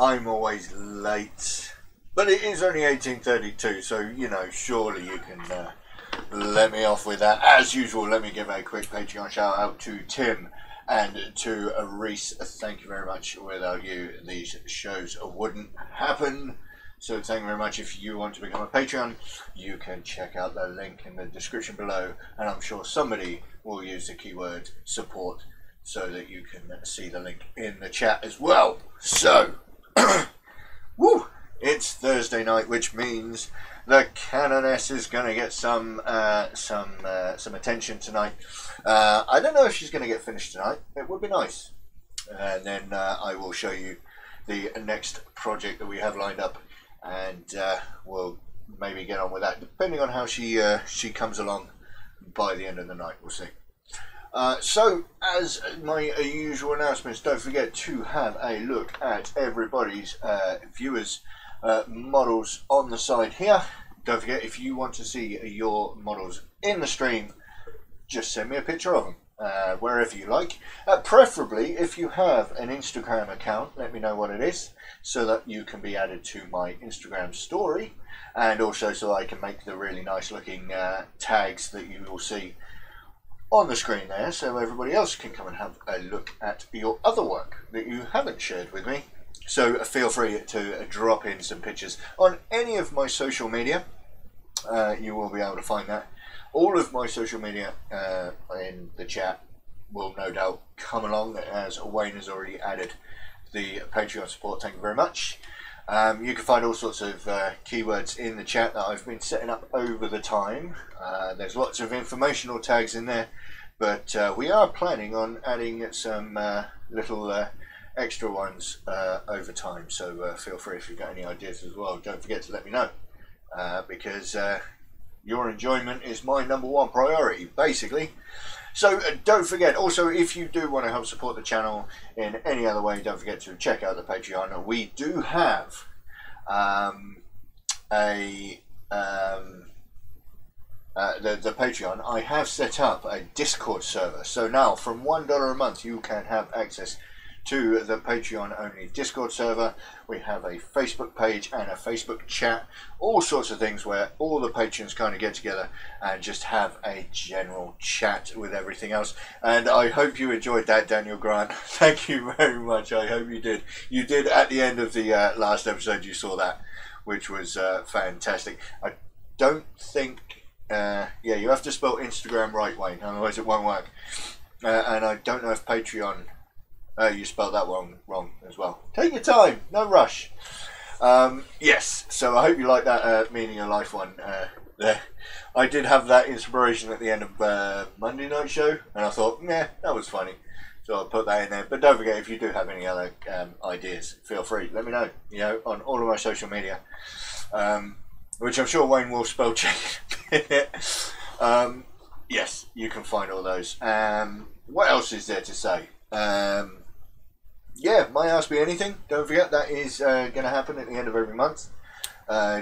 I'm always late. But it is only 18:32, so, you know, surely you can let me off with that. As usual, let me give a quick Patreon shout out to Tim and to Reese. Thank you very much. Without you, these shows wouldn't happen. So thank you very much. If you want to become a Patreon, you can check out the link in the description below, and I'm sure somebody will use the keyword support so that you can see the link in the chat as well. So, woo! It's Thursday night, which means the Canoness is going to get some attention tonight. I don't know if she's going to get finished tonight. It would be nice. And then I will show you the next project that we have lined up, and we'll maybe get on with that, depending on how she comes along by the end of the night. We'll see. So, as my usual announcements, don't forget to have a look at everybody's viewers' models on the side here. Don't forget, if you want to see your models in the stream, just send me a picture of them wherever you like. Preferably, if you have an Instagram account, let me know what it is so that you can be added to my Instagram story, and also so I can make the really nice looking tags that you will see on the screen there, so everybody else can come and have a look at your other work that you haven't shared with me. So feel free to drop in some pictures on any of my social media. You will be able to find that. All of my social media in the chat will no doubt come along, as Wayne has already added the Patreon support. Thank you very much. You can find all sorts of keywords in the chat that I've been setting up over the time. There's lots of informational tags in there, but we are planning on adding some little extra ones over time. So feel free if you've got any ideas as well. Don't forget to let me know, because your enjoyment is my #1 priority, basically. So don't forget, also, if you do want to help support the channel in any other way, don't forget to check out the Patreon. We do have the Patreon. I have set up a Discord server. So now, from $1 a month, you can have access to the Patreon only Discord server. We have a Facebook page and a Facebook chat, all sorts of things where all the patrons kind of get together and just have a general chat with everything else. And I hope you enjoyed that, Daniel Grant. Thank you very much. I hope you did. You did at the end of the last episode. You saw that, which was fantastic. I don't think yeah, you have to spell Instagram right, Wayne, otherwise it won't work. And I don't know if Patreon, you spelled that one wrong as well. Take your time, no rush. Yes, so I hope you like that meaning of life one there. I did have that inspiration at the end of Monday night show, and I thought, yeah, that was funny, so I'll put that in there. But don't forget, if you do have any other ideas, feel free, let me know, you know, on all of my social media, which I'm sure Wayne will spell check in it. Yes, you can find all those. What else is there to say? Yeah, my Ask Me Anything, don't forget, that is going to happen at the end of every month.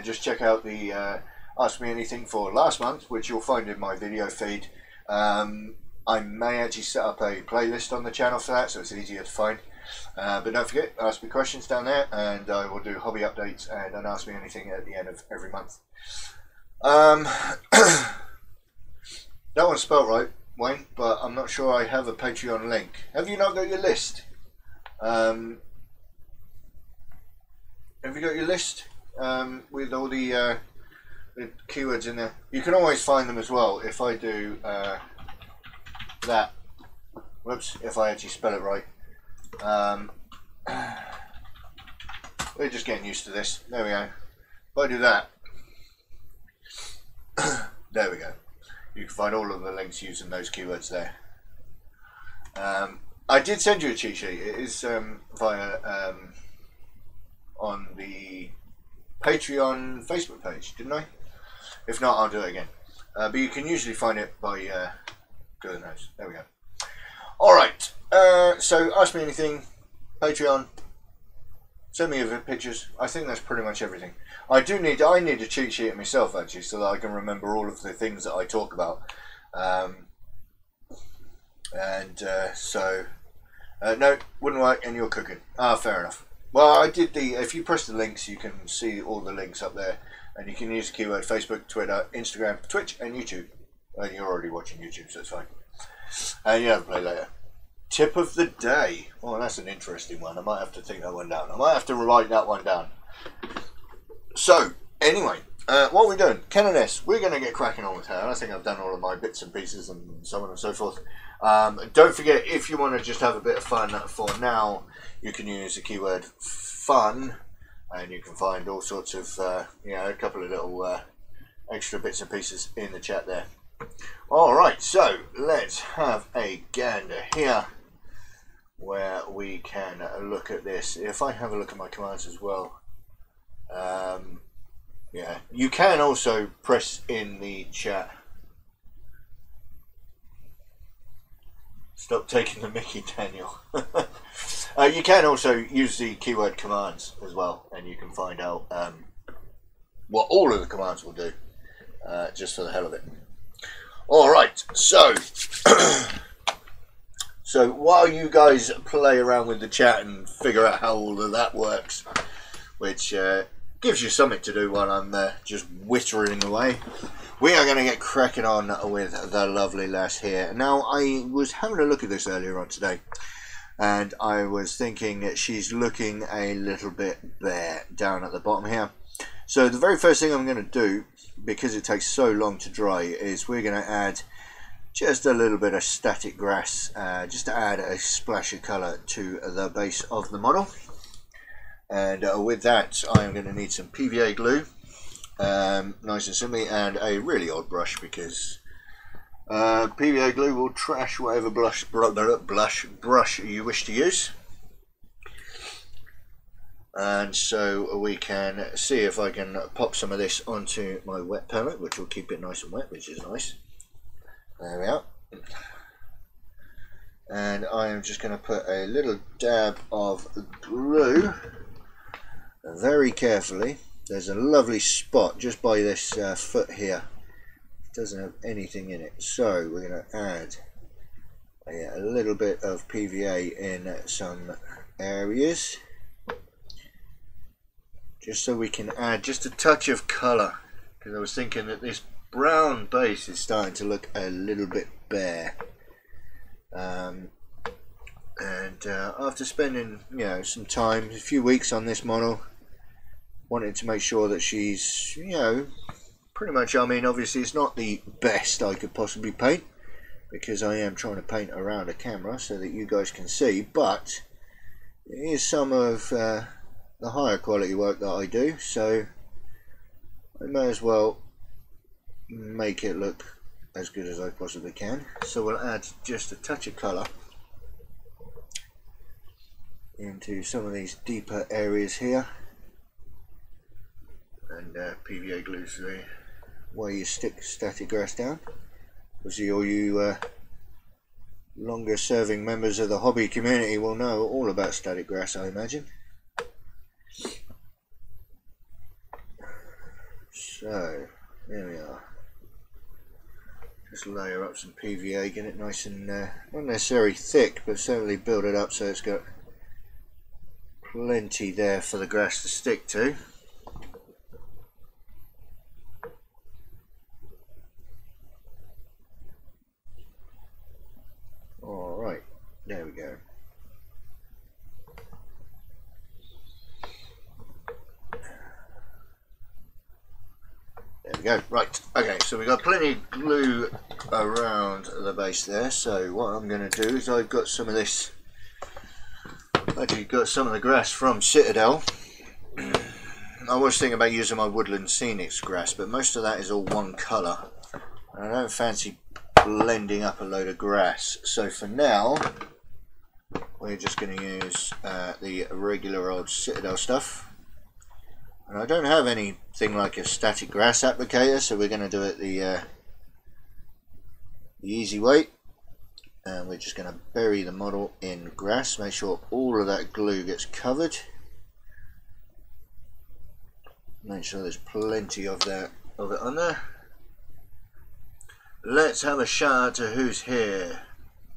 Just check out the Ask Me Anything for last month, which you'll find in my video feed. I may actually set up a playlist on the channel for that, so it's easier to find. But don't forget, ask me questions down there, and I will do hobby updates and an Ask Me Anything at the end of every month. That one's spelt right, Wayne, but I'm not sure I have a Patreon link. Have you not got your list? Have you got your list with all the keywords in there? You can always find them as well if I do that. Whoops, if I actually spell it right. We're just getting used to this. There we go. If I do that, there we go. You can find all of the links using those keywords there. I did send you a cheat sheet. It is via on the Patreon Facebook page, didn't I? If not, I'll do it again. But you can usually find it by doing those. There we go. All right. So ask me anything. Patreon. Send me your pictures. I think that's pretty much everything. I need a cheat sheet myself, actually, so that I can remember all of the things that I talk about. No, wouldn't work, and you're cooking. Ah, fair enough. Well, I did the, if you press the links, you can see all the links up there. And you can use the keyword Facebook, Twitter, Instagram, Twitch, and YouTube. And you're already watching YouTube, so it's fine. And you have play later. Tip of the day. Oh, that's an interesting one. I might have to take that one down. I might have to write that one down. So, anyway, what are we doing? Canoness, we're going to get cracking on with her. I think I've done all of my bits and pieces and so on and so forth. Don't forget, if you want to just have a bit of fun for now, you can use the keyword fun. And you can find all sorts of, you know, a couple of little extra bits and pieces in the chat there. Alright, so let's have a gander here where we can look at this. If I have a look at my commands as well, yeah, you can also press in the chat. Stop taking the mickey, Daniel. You can also use the keyword commands as well, and you can find out what all of the commands will do, just for the hell of it. Alright, so so while you guys play around with the chat and figure out how all of that works, which gives you something to do while I'm just whittering away, we are going to get cracking on with the lovely lass here. Now, I was having a look at this earlier on today, and I was thinking that she's looking a little bit bare down at the bottom here. So the very first thing I'm going to do, because it takes so long to dry, is we're going to add just a little bit of static grass, just to add a splash of colour to the base of the model. And with that, I am going to need some PVA glue, nice and simply, and a really old brush, because PVA glue will trash whatever brush you wish to use. And so we can see if I can pop some of this onto my wet palette, which will keep it nice and wet, which is nice. There we are. And I am just going to put a little dab of glue very carefully. There's a lovely spot just by this foot here. It doesn't have anything in it, so we're going to add a little bit of PVA in some areas, just so we can add just a touch of colour, because I was thinking that this brown base is starting to look a little bit bare. After spending, you know, some time, a few weeks on this model, wanted to make sure that she's, you know, pretty much, I mean, obviously it's not the best I could possibly paint, because I am trying to paint around a camera so that you guys can see, but it is some of the higher quality work that I do, so I may as well make it look as good as I possibly can. So we'll add just a touch of colour into some of these deeper areas here, and PVA glue's the way you stick static grass down. Obviously all you longer serving members of the hobby community will know all about static grass, I imagine. So there we are. Just layer up some PVA, get it nice and not necessarily thick, but certainly build it up so it's got plenty there for the grass to stick to. Alright, there we go. There we go. Right, okay, so we've got plenty of glue around the base there. So what I'm going to do is I've got some of this, actually got some of the grass from Citadel. I was thinking about using my Woodland Scenics grass, but most of that is all one colour. I don't fancy blending up a load of grass. So for now, we're just going to use the regular old Citadel stuff. And I don't have anything like a static grass applicator, so we're going to do it the easy way. And we're just going to bury the model in grass, make sure all of that glue gets covered. Make sure there's plenty of it on there. Let's have a shout out to who's here.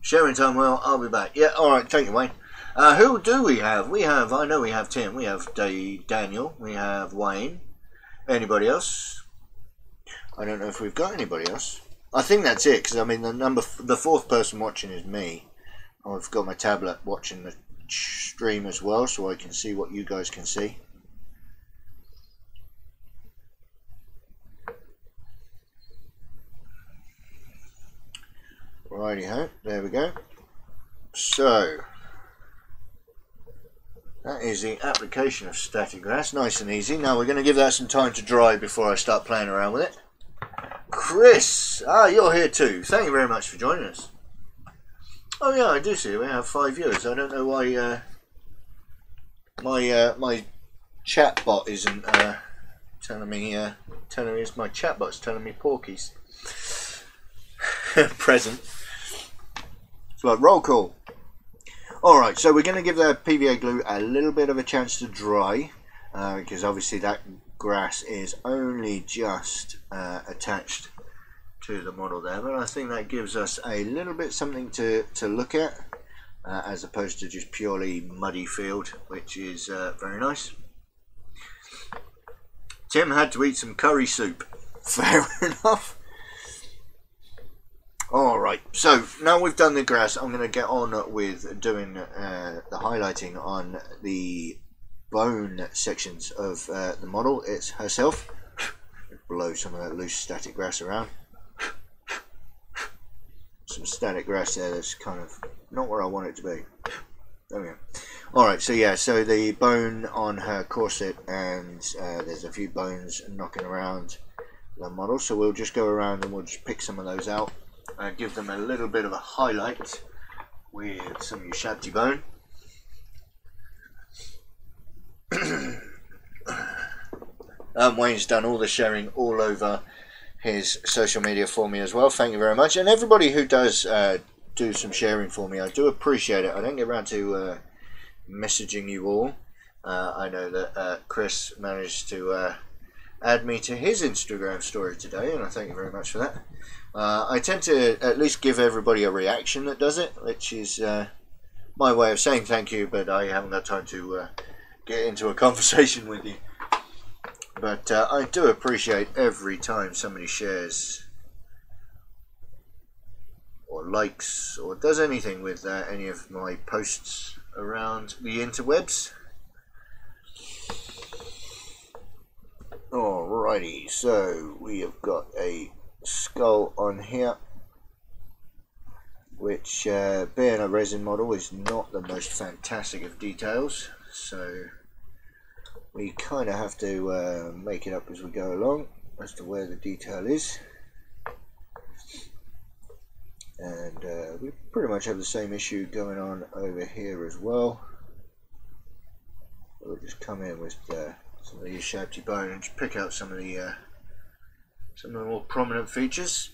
Sharing time, well, I'll be back. Yeah, alright, thank you, Wayne. Who do we have? I know we have Tim, we have Daniel, we have Wayne. Anybody else? I don't know if we've got anybody else. I think that's it, because I mean the fourth person watching is me. I've got my tablet watching the stream as well, so I can see what you guys can see. Righty ho, there we go. So that is the application of static grass, nice and easy. Now we're going to give that some time to dry before I start playing around with it. Chris, you're here too. Thank you very much for joining us. Oh yeah, I do see we have 5 viewers. I don't know why my chat bot isn't telling me it's my chat bot's telling me Porky's present. So like, roll call. Alright, so we're going to give the PVA glue a little bit of a chance to dry, because obviously that grass is only just attached to the model there, but I think that gives us a little bit something to look at, as opposed to just purely muddy field, which is very nice. Tim had to eat some curry soup. Fair enough. Alright, so now we've done the grass, I'm going to get on with doing the highlighting on the bone sections of the model. It's herself. Blow some of that loose static grass around. Some static grass there that's kind of not where I want it to be. There we go. Alright, so yeah, so the bone on her corset, and there's a few bones knocking around the model, so we'll just go around and we'll just pick some of those out. Give them a little bit of a highlight with some Ushabti bone. Wayne's done all the sharing all over his social media for me as well. Thank you very much. And everybody who does do some sharing for me, I do appreciate it. I don't get around to messaging you all. I know that Chris managed to add me to his Instagram story today, and I thank you very much for that. I tend to at least give everybody a reaction that does it, which is my way of saying thank you, but I haven't got time to get into a conversation with you. But I do appreciate every time somebody shares or likes or does anything with any of my posts around the interwebs. Alrighty, so we have got a skull on here, which being a resin model is not the most fantastic of details, so we kind of have to make it up as we go along as to where the detail is. And we pretty much have the same issue going on over here as well. We'll just come in with some of the Ushabti bone and just pick out some of the more prominent features.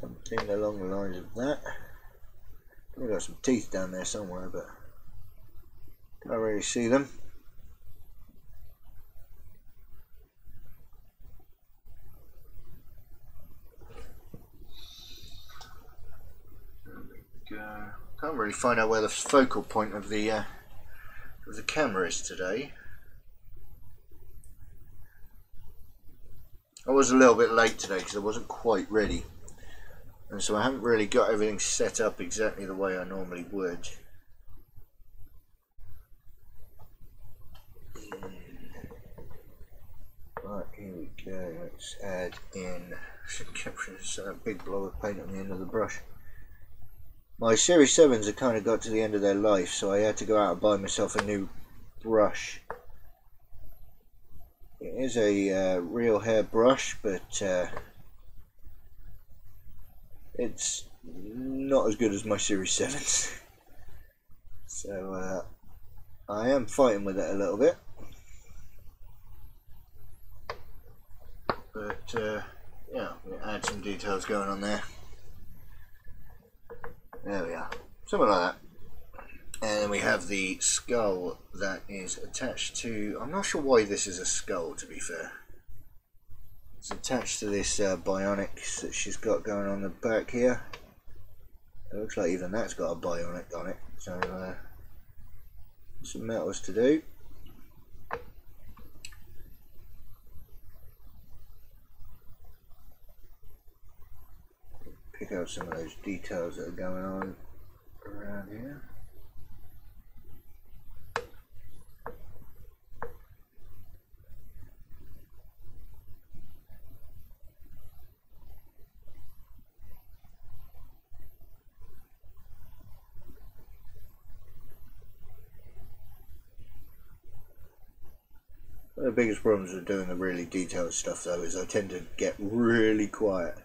Something along the lines of that. We've got some teeth down there somewhere, but can't really see them. There we go. Can't really find out where the focal point of the camera is today. I was a little bit late today because I wasn't quite ready, and so I haven't really got everything set up exactly the way I normally would. Right, here we go. Let's add in a big blob of paint on the end of the brush. My Series 7s have kind of got to the end of their life, so I had to go out and buy myself a new brush. It is a real hair brush, but it's not as good as my Series 7s. So I am fighting with it a little bit. But yeah, we'll add some details going on there. There we are, something like that. And then we have the skull that is attached to, I'm not sure why this is a skull, to be fair. It's attached to this bionics that she's got going on the back here. It looks like even that's got a bionic on it. So some metals to do. Pick out some of those details that are going on around here. One of the biggest problems with doing the really detailed stuff though is I tend to get really quiet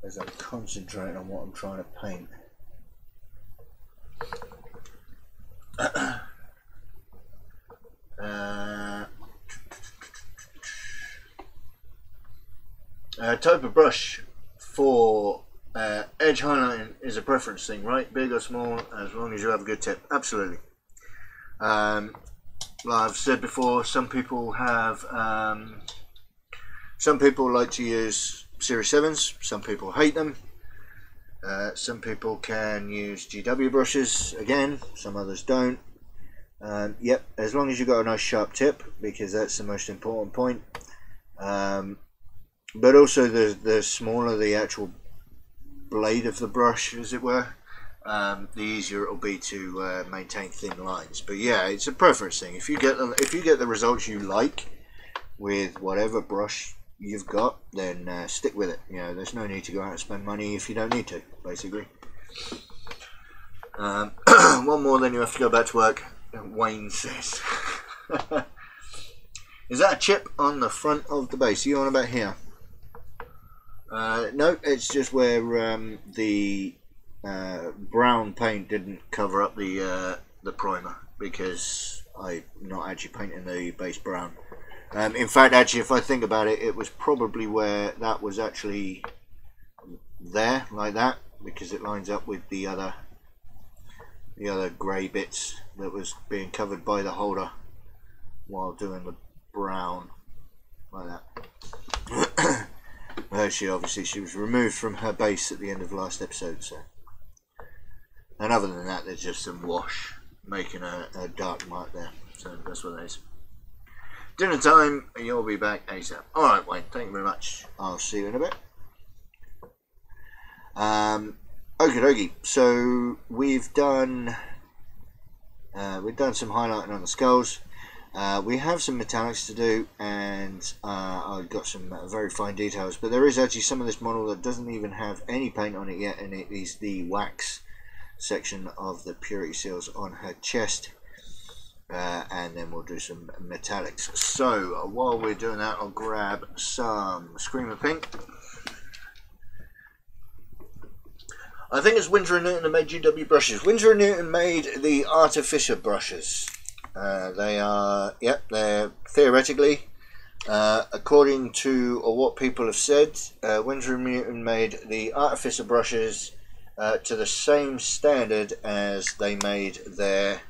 as I'm concentrating on what I'm trying to paint. Type of brush for edge highlighting is a preference thing, right? Big or small, as long as you have a good tip. Absolutely. Like I've said before, some people have some people like to use Series 7s, some people hate them. Some people can use GW brushes, again, some others don't. Yep, as long as you've got a nice sharp tip, because that's the most important point. But also the smaller the actual blade of the brush, as it were, the easier it will be to maintain thin lines. But yeah, it's a preference thing. If you get the results you like with whatever brush you've got, then stick with it. You know, there's no need to go out and spend money if you don't need to, basically. One more, then you have to go back to work. Wayne says, is that a chip on the front of the base? Are you on about here? No, it's just where the brown paint didn't cover up the primer, because I'm not actually painting the base brown. In fact, actually, if I think about it, it was probably where that was actually there, like that, because it lines up with the other grey bits that was being covered by the holder while doing the brown, like that. She was removed from her base at the end of the last episode, so. And other than that, there's just some wash making a dark mark there, so that's what that is. Dinner time, and you'll be back ASAP. Alright, Wayne, thank you very much. I'll see you in a bit. Okie dokie, so we've done some highlighting on the skulls. We have some metallics to do, and I've got some very fine details, but there is actually some of this model that doesn't even have any paint on it yet, and it is the wax section of the purity seals on her chest. And then we'll do some metallics. So while we're doing that, I'll grab some Screamer Pink. I think it's Winsor & Newton that made GW brushes. Winsor & Newton made the Artificer brushes. They are, yep, they're theoretically, according to what people have said, Winsor & Newton made the Artificer brushes to the same standard as they made their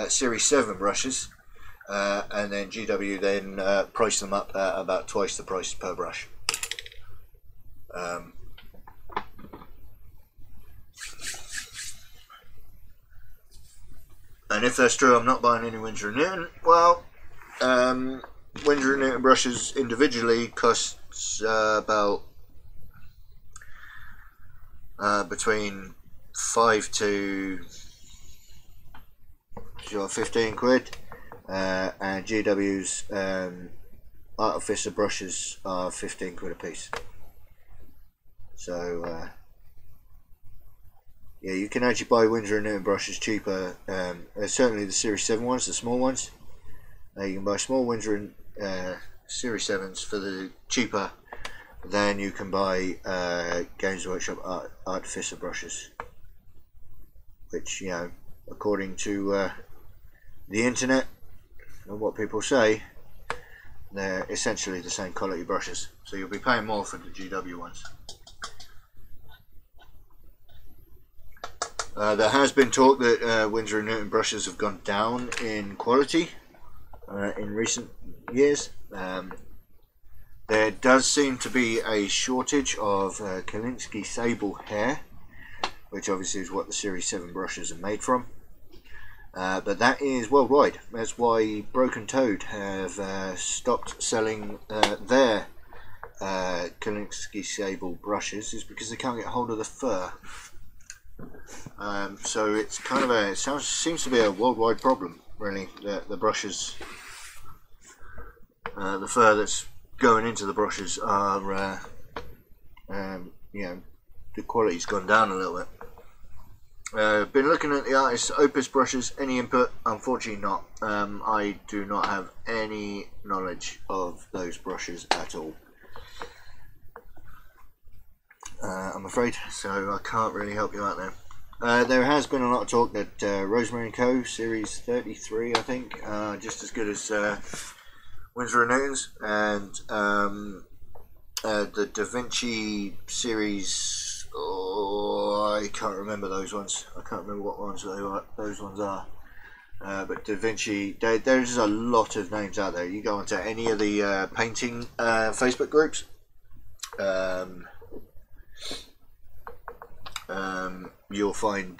Series 7 brushes, and then GW then priced them up at about twice the price per brush. And if that's true, I'm not buying any Winsor & Newton. Well, Winsor & Newton brushes individually costs about between 5 to 15 quid, and GW's Artificer brushes are 15 quid a piece. So yeah, you can actually buy Winsor & Newton brushes cheaper. Certainly the Series 7 ones, the small ones. You can buy small Winsor Series 7s for the cheaper than you can buy Games Workshop Artificer brushes, which, you know, according to the internet and what people say, they're essentially the same quality brushes, so you'll be paying more for the GW ones. There has been talk that Winsor & Newton brushes have gone down in quality in recent years. There does seem to be a shortage of Kolinsky Sable hair, which obviously is what the Series 7 brushes are made from. But that is worldwide. That's why Broken Toad have stopped selling their Kolinsky Sable brushes, is because they can't get hold of the fur. So it's kind of it seems to be a worldwide problem, really. The brushes, the fur that's going into the brushes are, you know, the quality's gone down a little bit. Been looking at the artist's Opus brushes. Any input? Unfortunately not. I do not have any knowledge of those brushes at all, I'm afraid, so I can't really help you out there. There has been a lot of talk that Rosemary & Co. Series 33, I think, just as good as Winsor & Newton's, and the Da Vinci Series, oh, I can't remember those ones. I can't remember what ones those ones are. But Da Vinci, there's a lot of names out there. You go onto any of the painting Facebook groups, you'll find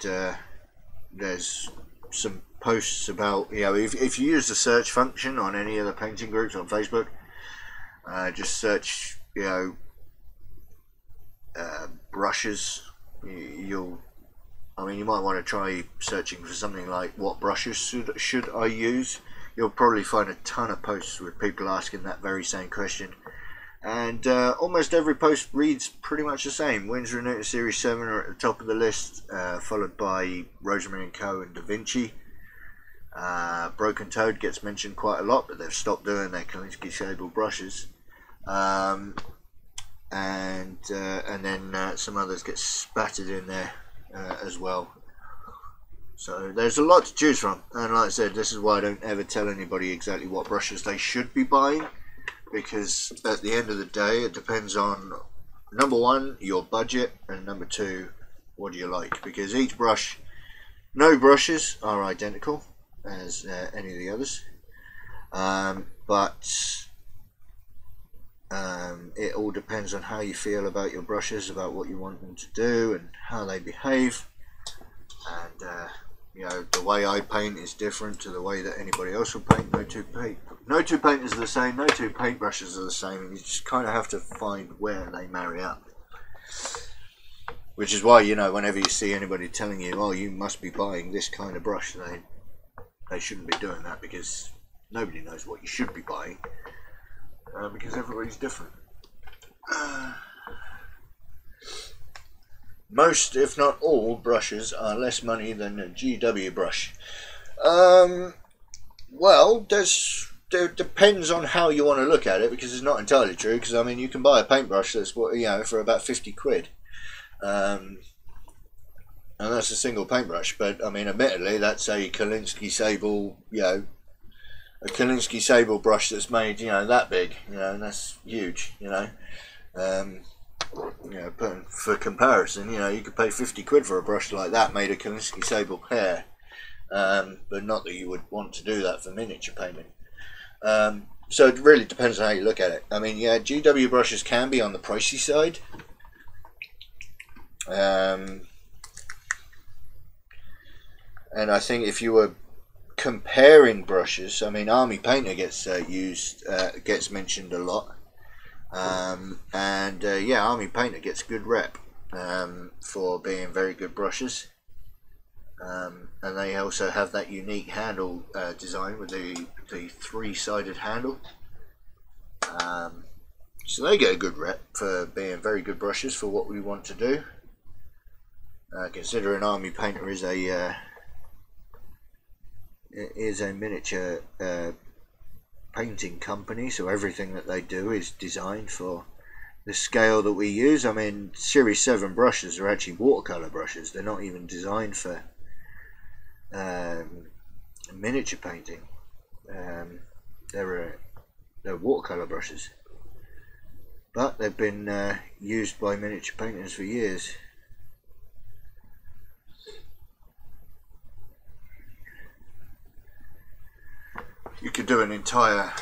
there's some posts about, you know, if you use the search function on any of the painting groups on Facebook, just search, you know, brushes. You might want to try searching for something like what brushes should I use. You'll probably find a ton of posts with people asking that very same question, and almost every post reads pretty much the same. Winsor & Newton Series 7 are at the top of the list, followed by Rosemary & Co. and Da Vinci. Broken Toad gets mentioned quite a lot, but they've stopped doing their Kolinsky Sable brushes. And then some others get spattered in there as well. So there's a lot to choose from, and like I said, this is why I don't ever tell anybody exactly what brushes they should be buying, because at the end of the day it depends on, number one, your budget, and number two, what do you like, because each brush, no brushes are identical as any of the others, but it all depends on how you feel about your brushes, about what you want them to do and how they behave. And you know, the way I paint is different to the way that anybody else will paint. No two painters are the same, no two paintbrushes are the same, and you just kind of have to find where they marry up. Which is why, you know, whenever you see anybody telling you, oh, you must be buying this kind of brush, they shouldn't be doing that, because nobody knows what you should be buying. Because everybody's different. Most, if not all, brushes are less money than a GW brush. Well, there depends on how you want to look at it, because it's not entirely true. Because I mean, you can buy a paintbrush that's, you know, for about 50 quid, and that's a single paintbrush. But I mean, admittedly, that's a Kolinsky Sable, you know, a Kolinsky Sable brush that's made, you know, that big, you know, and that's huge, you know. You know, for comparison, you know, you could pay 50 quid for a brush like that made of Kolinsky Sable hair, but not that you would want to do that for miniature painting. So it really depends on how you look at it. I mean, yeah, GW brushes can be on the pricey side. And I think if you were comparing brushes, I mean, Army Painter gets gets mentioned a lot, yeah, Army Painter gets good rep for being very good brushes, and they also have that unique handle design with the three-sided handle, so they get a good rep for being very good brushes for what we want to do. Considering Army Painter is a miniature painting company, so everything that they do is designed for the scale that we use. I mean, Series 7 brushes are actually watercolor brushes. They're not even designed for miniature painting. They're watercolor brushes, but they've been used by miniature painters for years. You could do an entire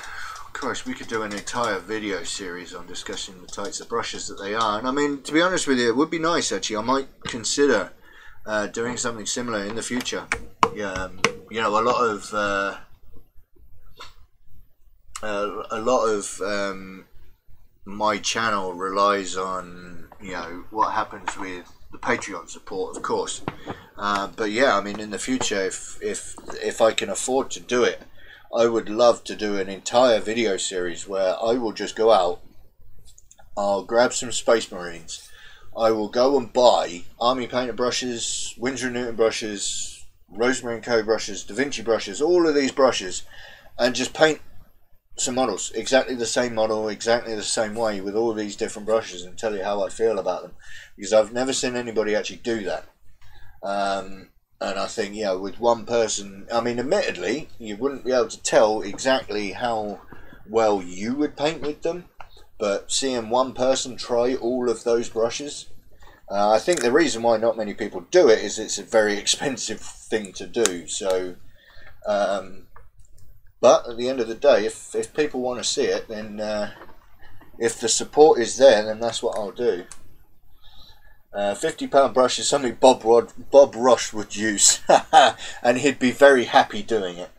Christ, we could do an entire video series on discussing the types of brushes that they are. And I mean, to be honest with you, it would be nice actually. I might consider doing something similar in the future. Yeah, you know, a lot of my channel relies on, you know, what happens with the Patreon support, of course. But yeah, I mean, in the future, if I can afford to do it, I would love to do an entire video series where I will just go out, I'll grab some Space Marines, I will go and buy Army painted brushes, Winsor & Newton brushes, Rosemary & Co brushes, Da Vinci brushes, all of these brushes, and just paint some models, exactly the same model, exactly the same way, with all these different brushes, and tell you how I feel about them, because I've never seen anybody actually do that. And I think, you know, with one person, I mean, admittedly, you wouldn't be able to tell exactly how well you would paint with them, but seeing one person try all of those brushes, I think the reason why not many people do it is it's a very expensive thing to do. So, but at the end of the day, if people want to see it, then if the support is there, then that's what I'll do. £50 brush is something Bob Ross would use, and he'd be very happy doing it.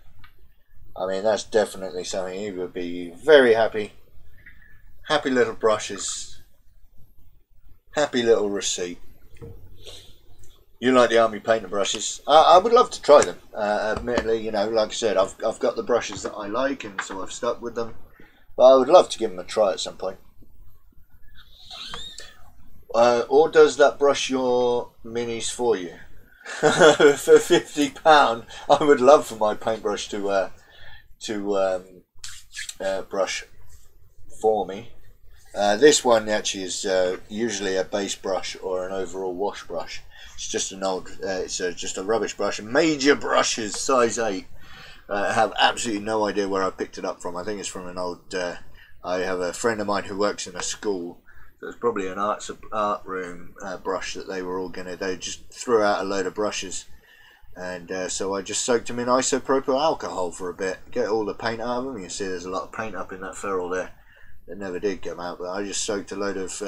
I mean, that's definitely something he would be very happy. Happy little brushes, happy little receipt. You like the Army painter brushes? I would love to try them. Admittedly, you know, like I said, I've got the brushes that I like, and so I've stuck with them. But I would love to give them a try at some point. Or does that brush your minis for you? For £50, I would love for my paintbrush to brush for me. This one actually is usually a base brush or an overall wash brush. It's just an old, just a rubbish brush. Major brushes, size 8. I have absolutely no idea where I picked it up from. I think it's from an old. I have a friend of mine who works in a school. So it's probably an art room brush that they were all they just threw out a load of brushes, and so I just soaked them in isopropyl alcohol for a bit, get all the paint out of them. You see there's a lot of paint up in that ferrule there. It never did come out, but I just soaked a load of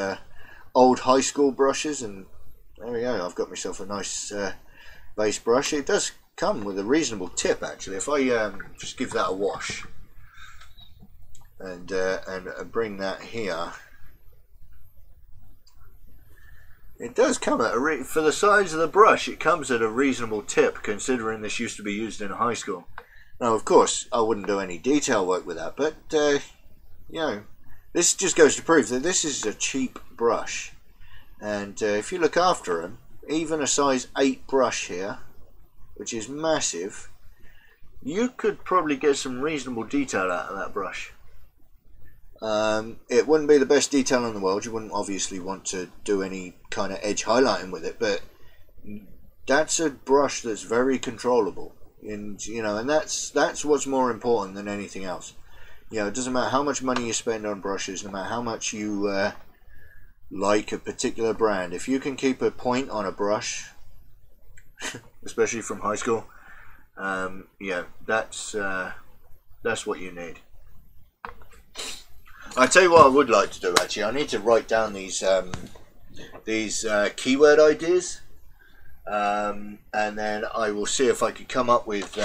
old high school brushes, and there we go. I've got myself a nice base brush. It does come with a reasonable tip actually. If I just give that a wash and bring that here. It does come at for the size of the brush, it comes at a reasonable tip, considering this used to be used in high school. Now, of course, I wouldn't do any detail work with that, but, you know, this just goes to prove that this is a cheap brush. And if you look after them, even a size 8 brush here, which is massive, you could probably get some reasonable detail out of that brush. It wouldn't be the best detail in the world. You wouldn't obviously want to do any kind of edge highlighting with it, but that's a brush that's very controllable, and you know, and that's what's more important than anything else. You know, it doesn't matter how much money you spend on brushes, no matter how much you like a particular brand. If you can keep a point on a brush, especially from high school, yeah, that's what you need. I tell you what I would like to do actually. I need to write down these keyword ideas, and then I will see if I could come up with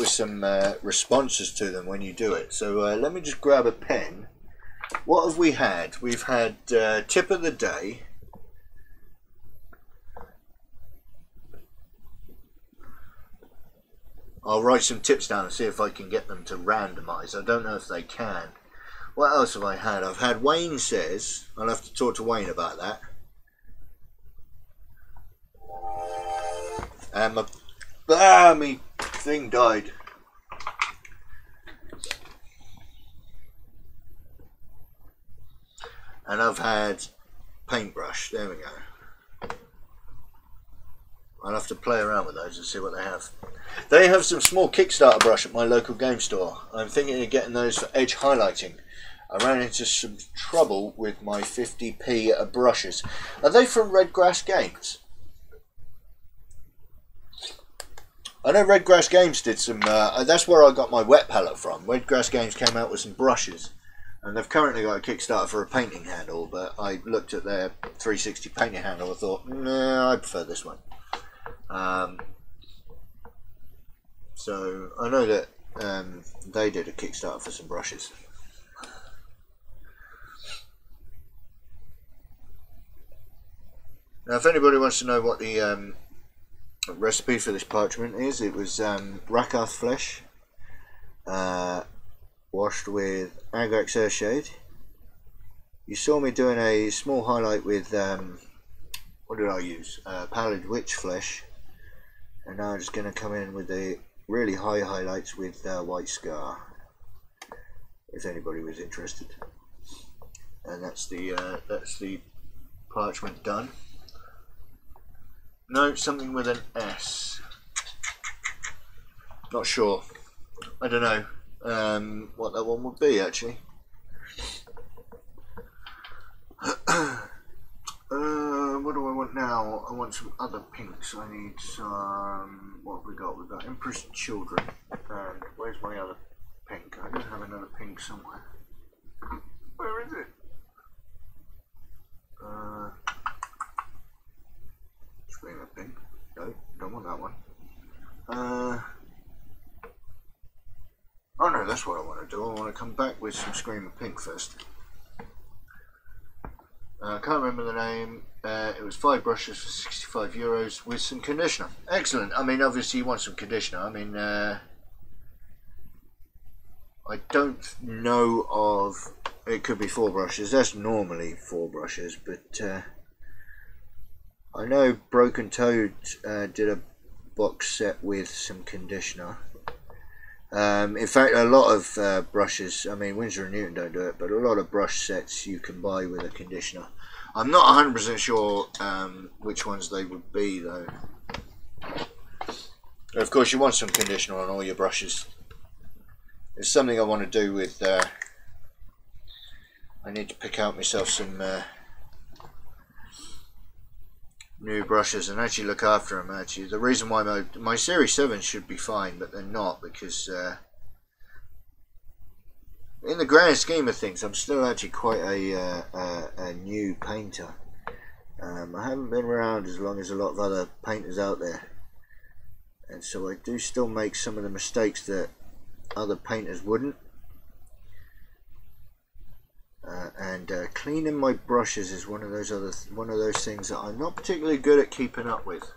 some responses to them when you do it. So let me just grab a pen. What have we had? We've had tip of the day. I'll write some tips down and see if I can get them to randomize. I don't know if they can. What else have I had? I've had Wayne says. I'll have to talk to Wayne about that. And my thing died. And I've had paintbrush. There we go. I'll have to play around with those and see what they have. They have some small Kickstarter brush at my local game store. I'm thinking of getting those for edge highlighting. I ran into some trouble with my 50p brushes. Are they from Redgrass Games? I know Redgrass Games did some, that's where I got my wet palette from. Redgrass Games came out with some brushes, and they've currently got a Kickstarter for a painting handle, but I looked at their 360 painting handle and thought, nah, I prefer this one. So I know that they did a Kickstarter for some brushes. Now if anybody wants to know what the recipe for this parchment is, it was Rakath flesh washed with Agax Earthshade. You saw me doing a small highlight with what did I use? Pallid Witch flesh, and now I'm just going to come in with the really high highlights with White Scar, if anybody was interested. And that's the parchment done. No, something with an S. Not sure. I don't know what that one would be actually. What do I want now? I want some other pinks. I need some. What have we got? We've got Empress Children. And where's my other pink? I don't have another pink somewhere. Where is it? Screamer pink. No, don't want that one. Oh no, that's what I want to do. I want to come back with some Screamer pink first. I can't remember the name. It was 5 brushes for €65 with some conditioner. Excellent. I mean, obviously you want some conditioner. I mean, I don't know of. It could be 4 brushes. That's normally 4 brushes, but I know Broken Toad did a box set with some conditioner. In fact, a lot of brushes, I mean Winsor & Newton don't do it, but a lot of brush sets you can buy with a conditioner. I'm not 100% sure which ones they would be though. Of course you want some conditioner on all your brushes. It's something I want to do with, I need to pick out myself some new brushes and actually look after them. Actually, the reason why my Series 7 should be fine, but they're not, because in the grand scheme of things, I'm still actually quite a new painter. I haven't been around as long as a lot of other painters out there, and so I do still make some of the mistakes that other painters wouldn't. And cleaning my brushes is one of those things that I'm not particularly good at keeping up with.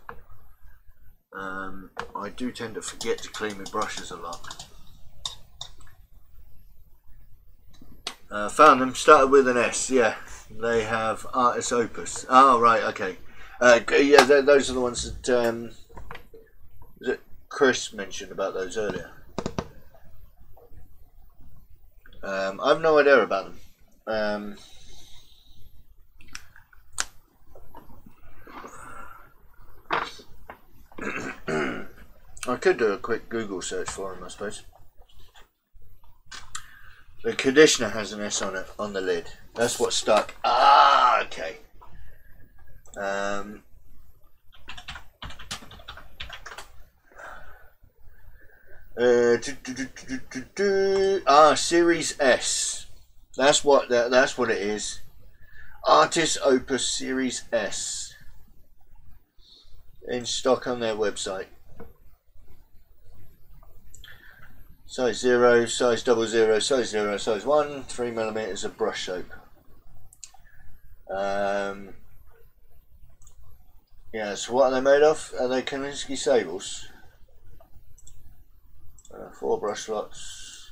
I do tend to forget to clean my brushes a lot. Found them. Started with an S. Yeah, they have Artist Opus. Oh right, okay. Yeah, those are the ones that Chris mentioned about those earlier. I have no idea about them. I could do a quick Google search for them, I suppose. The conditioner has an S on it, on the lid. That's what stuck. Ah, okay. Series S. That's what it is. Artist Opus Series S. In stock on their website. Size 0, size 00, size 0, size 1, 3mm of brush soap. Yeah, so what are they made of? Are they Canoness sables? 4 brush slots.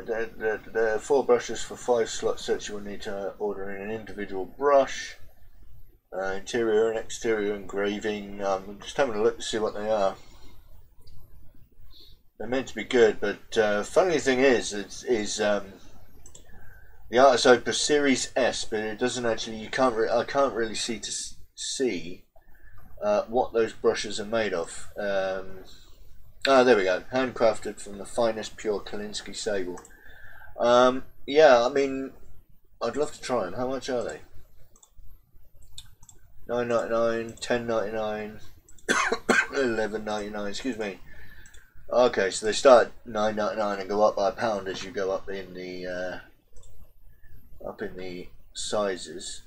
There are 4 brushes for 5 slots that you will need to order in an individual brush. Interior and exterior engraving. I'm just having a look to see what they are. They're meant to be good, but funny thing is the Artist Opus Series S, but it doesn't actually. I can't really see what those brushes are made of. There we go. Handcrafted from the finest pure Kolinsky sable. Yeah, I mean, I'd love to try them. How much are they? $9.99, $10.99, $11.99. Excuse me. Okay, so they start at $9.99 and go up by £1 as you go up in the sizes.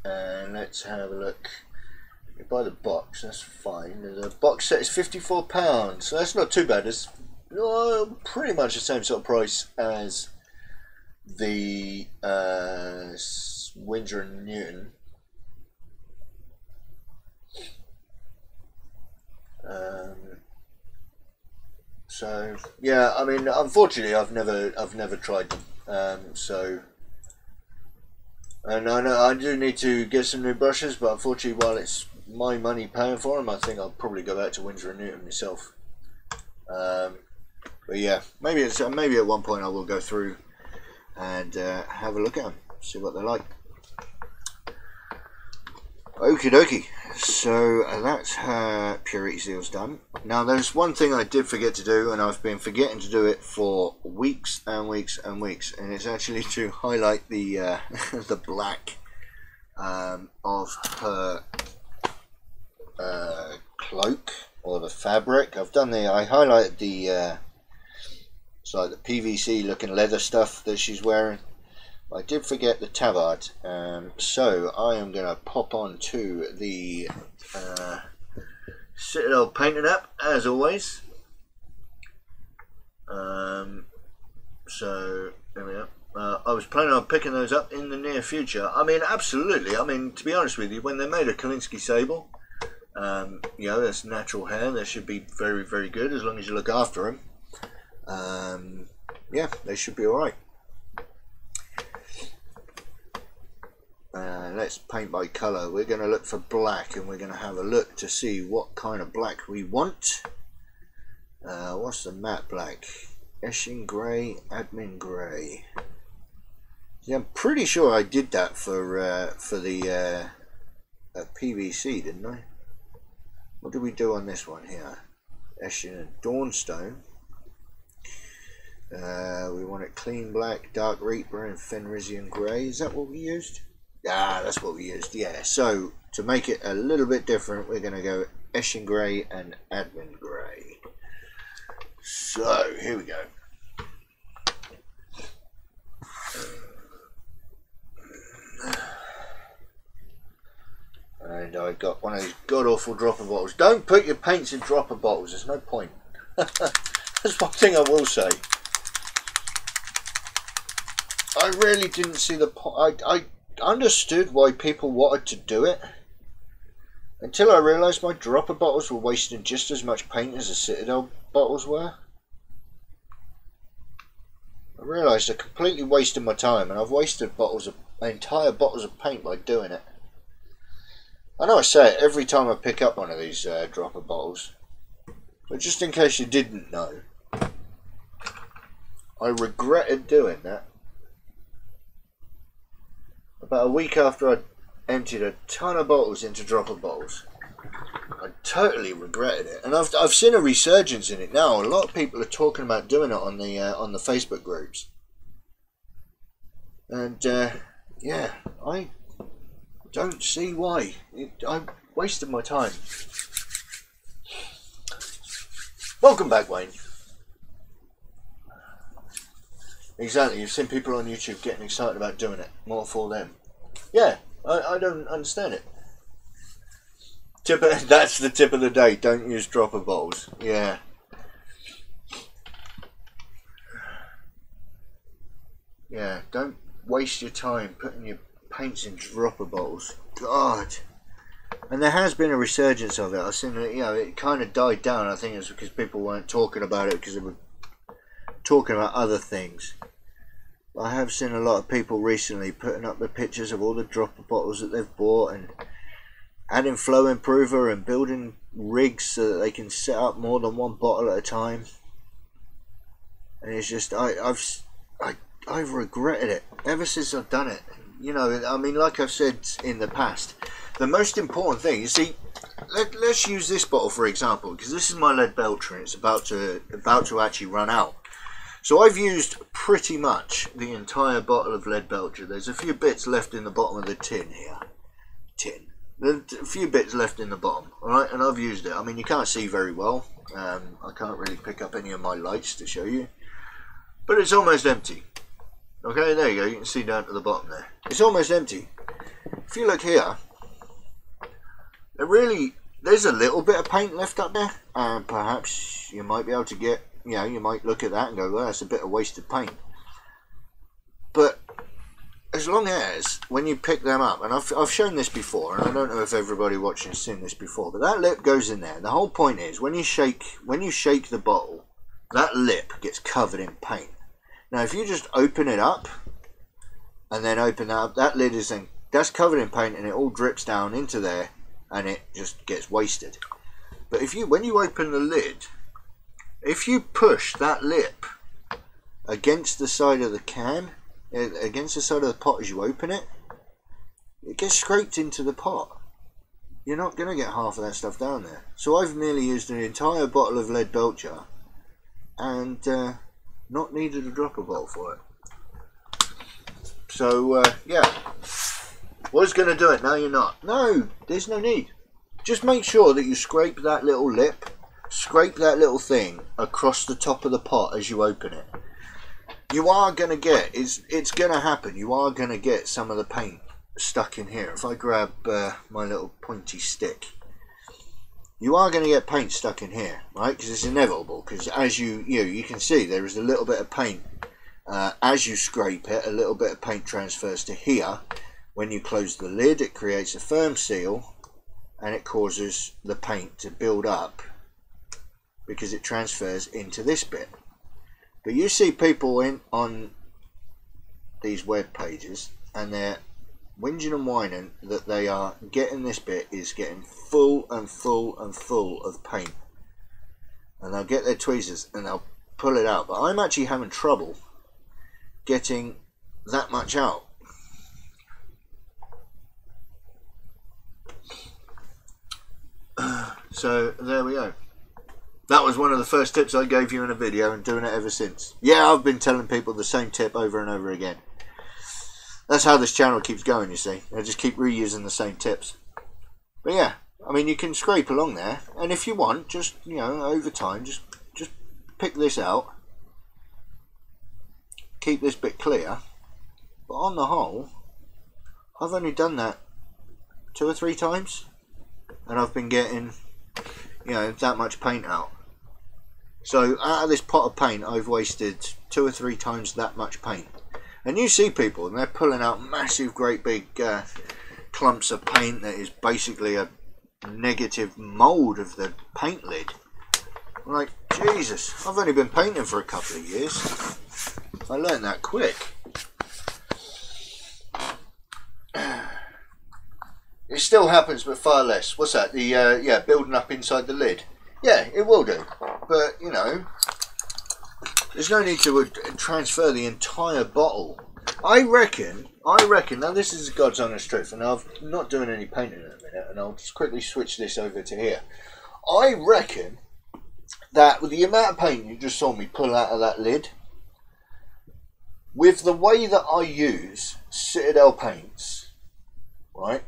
And let's have a look. You buy the box, that's fine. The box set is £54, so that's not too bad. It's pretty much the same sort of price as the Winsor & Newton. So yeah, I mean, unfortunately, I've never tried them. So, and I know I do need to get some new brushes, but unfortunately, while it's my money paying for them, I think I'll probably go back to Winsor & Newton myself. But yeah, maybe at one point I will go through and have a look at them, see what they're like. Okie dokie, so that's her purity seals done. Now there's one thing I did forget to do, and I've been forgetting to do it for weeks and weeks and weeks, and it's actually to highlight the the black of her cloak, or the fabric. I highlighted the it's like the PVC looking leather stuff that she's wearing. I did forget the tabard, so I am going to pop on to the Citadel painting app as always. So there we go. I was planning on picking those up in the near future. I mean, absolutely. I mean, to be honest with you, when they made a Kolinsky sable, you know, that's natural hair. They should be very, very good as long as you look after them. Yeah, they should be all right. Let's paint by colour. We're going to look for black, and we're going to have a look to see what kind of black we want. What's the matte black? Etching grey, admin grey. Yeah, I'm pretty sure I did that for the PVC, didn't I? What did we do on this one here? Etching and Dawnstone. We want it clean black, dark Reaper, and Fenrisian grey. Is that what we used? Ah, that's what we used, yeah. So, to make it a little bit different, we're going to go Etching grey and admin grey. So, here we go. And I got one of these god-awful dropper bottles. Don't put your paints in dropper bottles, there's no point. That's one thing I will say. I really didn't see the point. I understood why people wanted to do it until I realised my dropper bottles were wasting just as much paint as the Citadel bottles were. I realised I completely wasted my time, and I've wasted entire bottles of paint by doing it. I know I say it every time I pick up one of these dropper bottles, but just in case you didn't know, I regretted doing that. About a week after I emptied a ton of bottles into dropper bottles, I totally regretted it. And I've seen a resurgence in it now. A lot of people are talking about doing it on the Facebook groups. And yeah, I don't see why. I wasted my time. Welcome back, Wayne. Exactly, you've seen people on YouTube getting excited about doing it. More for them. Yeah, I don't understand it. That's the tip of the day. Don't use dropper bottles. Yeah. Yeah, don't waste your time putting your paints in dropper bottles. God. And there has been a resurgence of it. I've seen it, you know, it kind of died down. I think it's because people weren't talking about it because they were talking about other things. I have seen a lot of people recently putting up the pictures of all the dropper bottles that they've bought and adding flow improver and building rigs so that they can set up more than one bottle at a time. And it's just I've regretted it ever since I've done it. You know, I mean, like I've said in the past, the most important thing, you see, let's use this bottle for example, because this is my lead Belcher and it's about to actually run out. So I've used pretty much the entire bottle of lead belcher. There's a few bits left in the bottom of the tin here. There's a few bits left in the bottom, alright, and I've used it. I mean, you can't see very well. I can't really pick up any of my lights to show you. But it's almost empty. Okay, there you go. You can see down to the bottom there. It's almost empty. If you look here, there's a little bit of paint left up there. And perhaps you might be able to get, you might look at that and go, well, that's a bit of wasted paint. But as long as, when you pick them up, and I've shown this before, and I don't know if everybody watching has seen this before, but that lip goes in there. The whole point is, when you shake the bottle, that lip gets covered in paint. Now, if you just open it up, and then open that up, that lid is then, that's covered in paint, and it all drips down into there, and it just gets wasted. But when you open the lid, if you push that lip against the side of the can, against the side of the pot as you open it, it gets scraped into the pot. You're not going to get half of that stuff down there. So I've nearly used an entire bottle of lead belcher and not needed a dropper bottle for it. So yeah, was going to do it, now you're not. No, there's no need. Just make sure that you scrape that little lip, scrape that little thing across the top of the pot as you open it. You are going to get, it's going to happen, you are going to get some of the paint stuck in here. If I grab my little pointy stick, you are going to get paint stuck in here, right? Because it's inevitable, because as you can see there is a little bit of paint, as you scrape it, a little bit of paint transfers to here. When you close the lid, it creates a firm seal, and it causes the paint to build up, because it transfers into this bit. But you see people on these web pages, and they're whinging and whining that they are getting, this bit is getting full and full and full of paint, and they'll get their tweezers and they'll pull it out. But I'm actually having trouble getting that much out. So there we go. That was one of the first tips I gave you in a video, and doing it ever since. Yeah, I've been telling people the same tip over and over again. That's how this channel keeps going, you see. I just keep reusing the same tips. But yeah, I mean, you can scrape along there, and if you want, just, over time, just pick this out. Keep this bit clear. But on the whole, I've only done that 2 or 3 times, and I've been getting, that much paint out. So out of this pot of paint, I've wasted 2 or 3 times that much paint. And you see people, and they're pulling out massive, great big clumps of paint that is basically a negative mould of the paint lid. I'm like, Jesus, I've only been painting for a couple of years. I learned that quick. It still happens, but far less. What's that? The building up inside the lid. Yeah, it will do. But there's no need to transfer the entire bottle. I reckon. Now this is God's honest truth, and I'm not doing any painting in a minute, and I'll just quickly switch this over to here. I reckon that with the amount of paint you just saw me pull out of that lid, with the way that I use Citadel paints, right?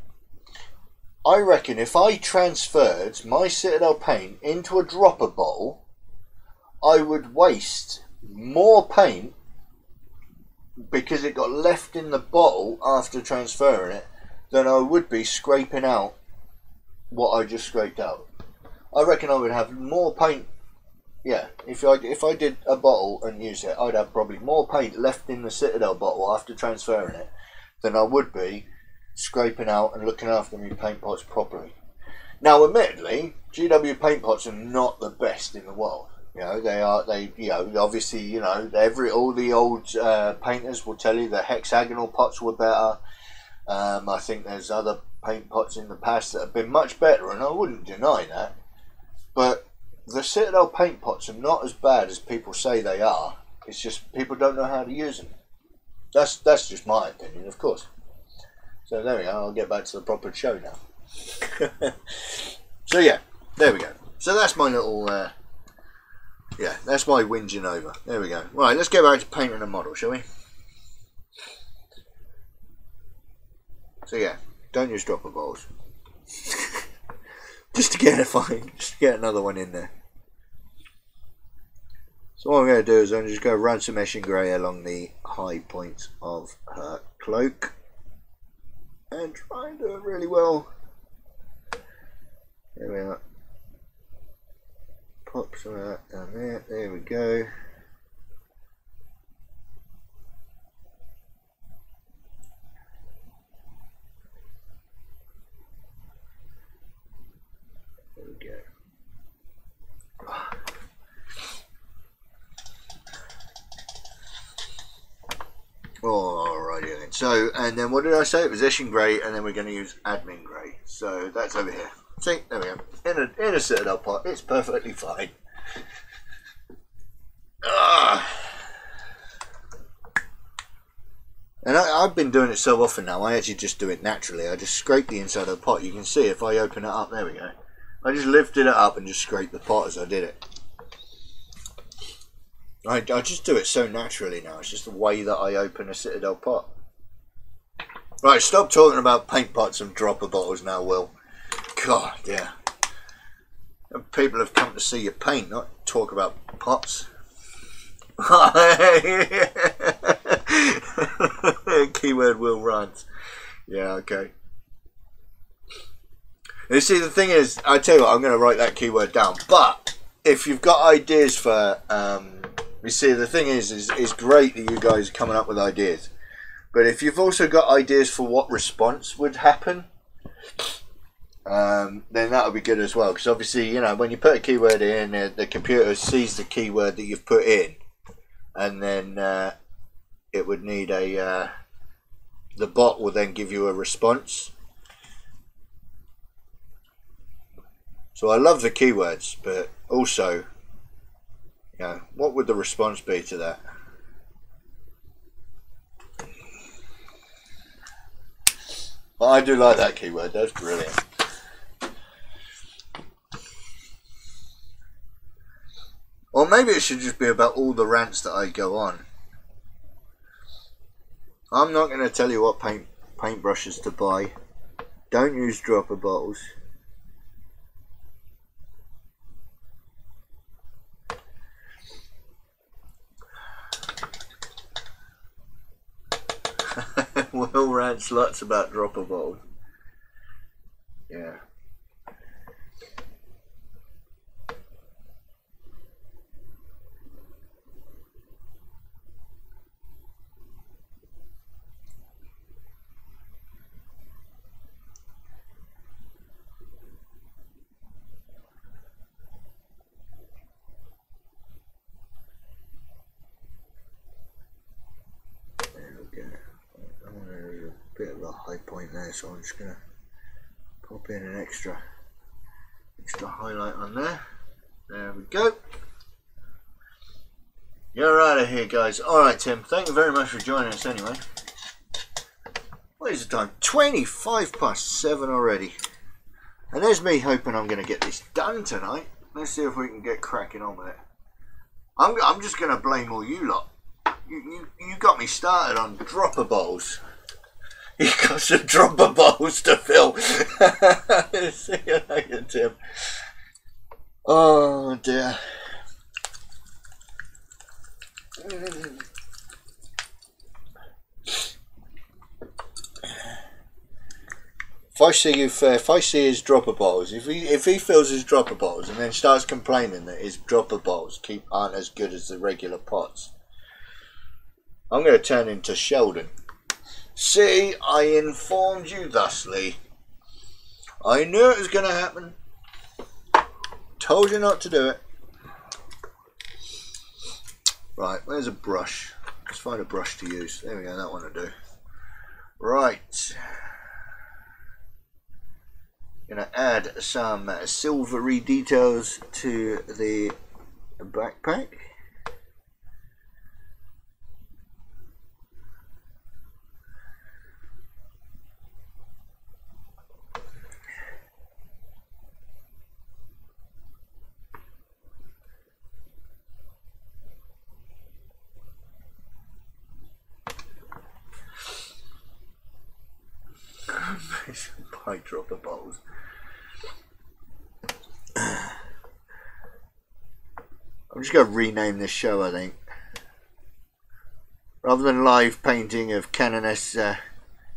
I reckon if I transferred my Citadel paint into a dropper bottle, I would waste more paint because it got left in the bottle after transferring it than I would be scraping out what I just scraped out. I reckon I would have more paint. Yeah, if I did a bottle and used it, I'd have probably more paint left in the Citadel bottle after transferring it than I would be scraping out and looking after my paint pots properly. Now, admittedly, GW paint pots are not the best in the world. Obviously, all the old painters will tell you the hexagonal pots were better. I think there's other paint pots in the past that have been much better, and I wouldn't deny that. But the Citadel paint pots are not as bad as people say they are. It's just people don't know how to use them. That's just my opinion, of course. So there we go, I'll get back to the proper show now. So yeah, there we go. So that's my little Yeah, that's my whinging over. There we go. Right, let's get back to painting a model, shall we? So yeah, don't use dropper balls. Just to get another one in there. So what I'm going to do is I'm just going to run some Eshing Grey along the high points of her cloak. And try and do it really well. There we are. Pop some of that down there. There we go. There we go. Alrighty then. So, and then what did I say? It was Eshing Grey, and then we're going to use Admin Grey. So that's over here. See, there we go. In a Citadel pot, it's perfectly fine. And I've been doing it so often now, I actually just do it naturally. I just scrape the inside of the pot. You can see if I open it up, there we go. I just lifted it up and just scraped the pot as I did it. I just do it so naturally now. It's just the way that I open a Citadel pot. Right, stop talking about paint pots and dropper bottles now, Will. God, yeah. People have come to see you paint, not talk about pots. Keyword Will Rant. Yeah, okay. You see, the thing is, I tell you what, I'm going to write that keyword down. But if you've got ideas for, you see, the thing is it's great that you guys are coming up with ideas. But if you've also got ideas for what response would happen, then that would be good as well. Because obviously, you know, when you put a keyword in, the computer sees the keyword that you've put in, and then it would need a the bot will then give you a response. So I love the keywords, but also, you know, what would the response be to that? Well, I do like that keyword. That's brilliant. Or maybe it should just be about all the rants that I go on. I'm not going to tell you what paintbrushes to buy. Don't use dropper bottles. Will rants lots about dropper bottles. Yeah. Bit of a high point there, so I'm just gonna pop in an extra highlight on there. There we go. You're out of here, guys. Alright, Tim, thank you very much for joining us anyway. What is the time? 7:25 already. And there's me hoping I'm gonna get this done tonight. Let's see if we can get cracking on with it. I'm just gonna blame all you lot. You got me started on dropper bottles. You got some dropper bottles to fill. See you later, Tim. Oh dear. If I see you fair, if I see his dropper bottles, if he fills his dropper bottles and then starts complaining that his dropper bottles aren't as good as the regular pots, I'm going to turn into Sheldon. See, I informed you thusly. I knew it was going to happen. Told you not to do it. Right, where's a brush? Let's find a brush to use. There we go, that one to do. Right. Gonna add some silvery details to the backpack. Buy dropper bottles. I'm just going to rename this show, I think. Rather than live painting of Canoness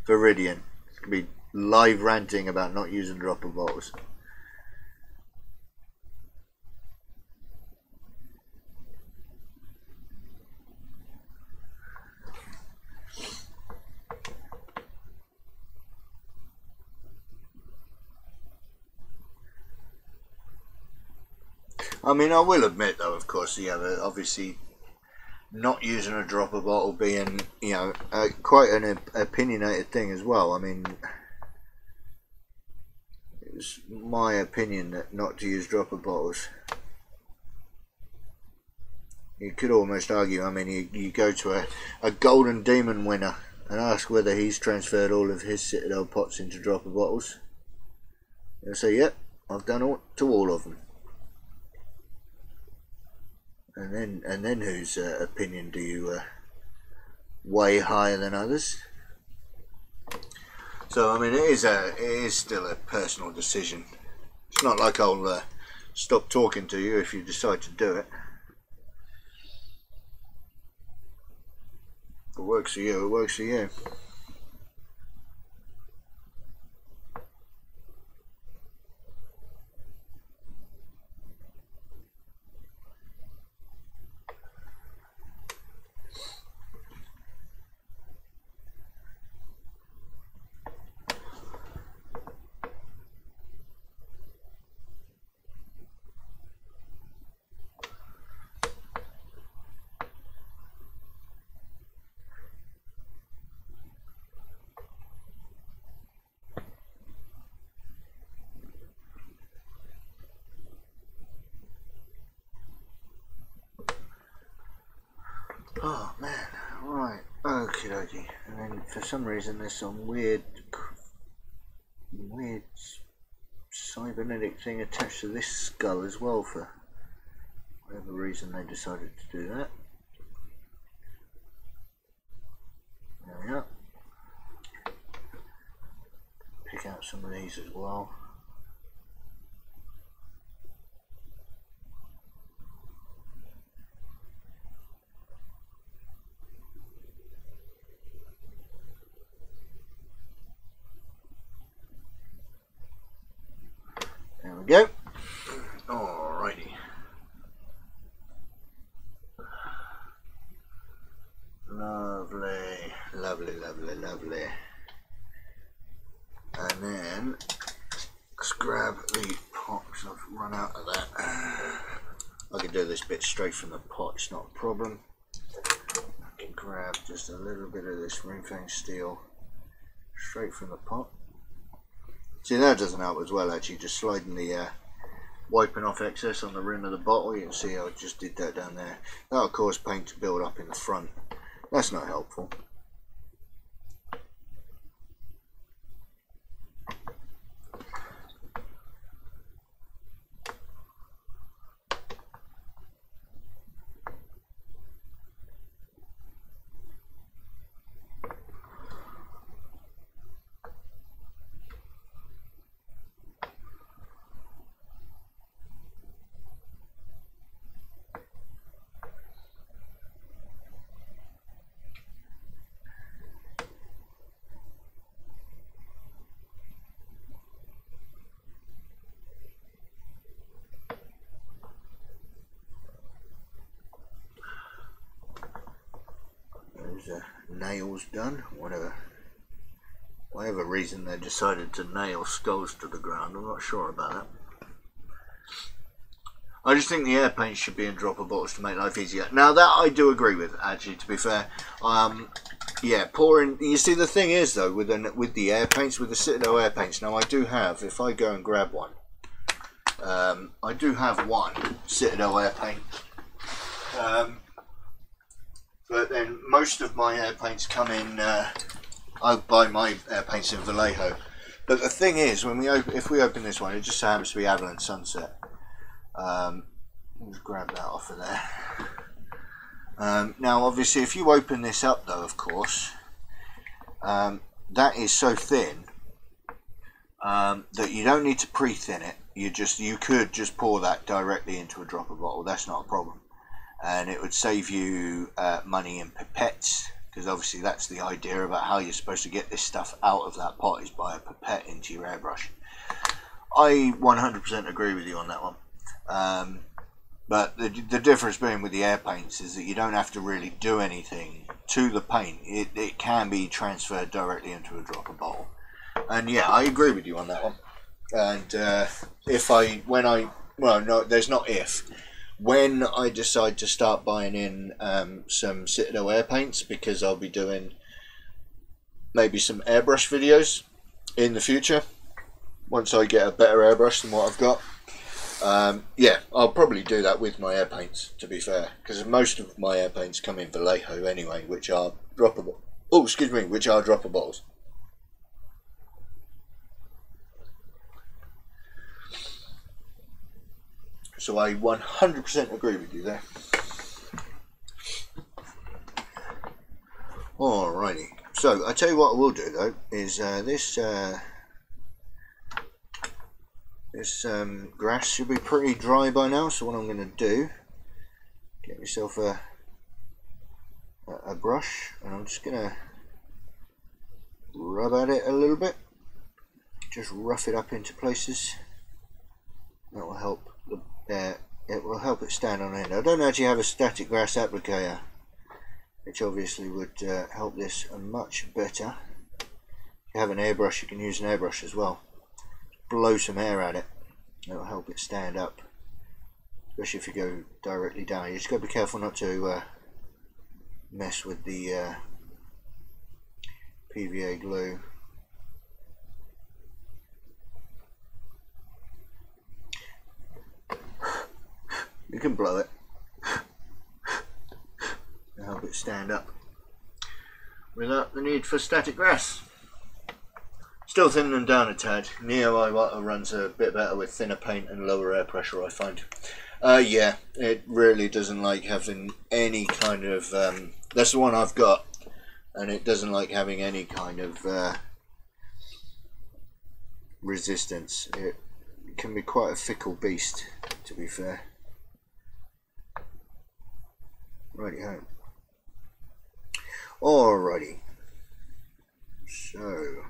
Veridyan, it's going to be live ranting about not using dropper bottles. I mean, I will admit, though, of course, yeah, obviously not using a dropper bottle being, you know, quite an opinionated thing as well. I mean, it was my opinion that not to use dropper bottles. You could almost argue, I mean, you go to a Golden Demon winner and ask whether he's transferred all of his Citadel pots into dropper bottles. They'll say, yep, I've done all of them. And then whose opinion do you weigh higher than others? So I mean, it is still a personal decision. It's not like I'll stop talking to you if you decide to do it. If it works for you, it works for you. Oh man, right, okie dokie. And then for some reason there's some weird cybernetic thing attached to this skull as well, for whatever reason they decided to do that. There we are. Pick out some of these as well. There we go. Alrighty. Lovely, lovely, lovely, lovely. And then let's grab the pot, because I've run out of that. I can do this bit straight from the pot, it's not a problem. I can grab just a little bit of this ring fence steel straight from the pot. See, that doesn't help as well, actually, just sliding the wiping off excess on the rim of the bottle. You can see I just did that down there. That'll cause paint to build up in the front. That's not helpful. Nails done, whatever reason they decided to nail skulls to the ground, I'm not sure about that. I just think the air paint should be in dropper bottles to make life easier. Now that I do agree with, actually, to be fair. Yeah, pouring, you see, the thing is though, with the air paints, with the Citadel air paints, now I do have, if I go and grab one, I do have one Citadel air paint. But then most of my air paints come in, I buy my air paints in Vallejo. But the thing is, when if we open this one, it just happens to be Avalon Sunset. Let's grab that off of there. Now obviously if you open this up though, of course, that is so thin that you don't need to pre-thin it. You could just pour that directly into a dropper bottle. That's not a problem, and it would save you money in pipettes, because obviously that's the idea about how you're supposed to get this stuff out of that pot, is by a pipette into your airbrush. I 100% agree with you on that one. But the difference being with the air paints is that you don't have to really do anything to the paint. It can be transferred directly into a dropper bottle. And yeah, I agree with you on that one. And when I decide to start buying in some Citadel air paints, because I'll be doing maybe some airbrush videos in the future, once I get a better airbrush than what I've got. Yeah, I'll probably do that with my air paints, to be fair, because most of my air paints come in Vallejo anyway, which are dropper bottles. So I 100% agree with you there. Alrighty, so I tell you what I will do though is this grass should be pretty dry by now, so what I'm going to do, get myself a brush, and I'm just going to rub at it a little bit, just rough it up into places. That will help it will help it stand on end. I don't actually have a static grass applicator, which obviously would help this much better. If you have an airbrush, you can use an airbrush as well. Blow some air at it, it'll help it stand up, especially if you go directly down. You just got to be careful not to mess with the PVA glue. You can blow it to help it stand up without the need for static grass. Still thinning them down a tad. Neo Iwata runs a bit better with thinner paint and lower air pressure, I find. Yeah, it really doesn't like having any kind of... that's the one I've got, and it doesn't like having any kind of resistance. It can be quite a fickle beast, to be fair. Righty ho. Alrighty. So...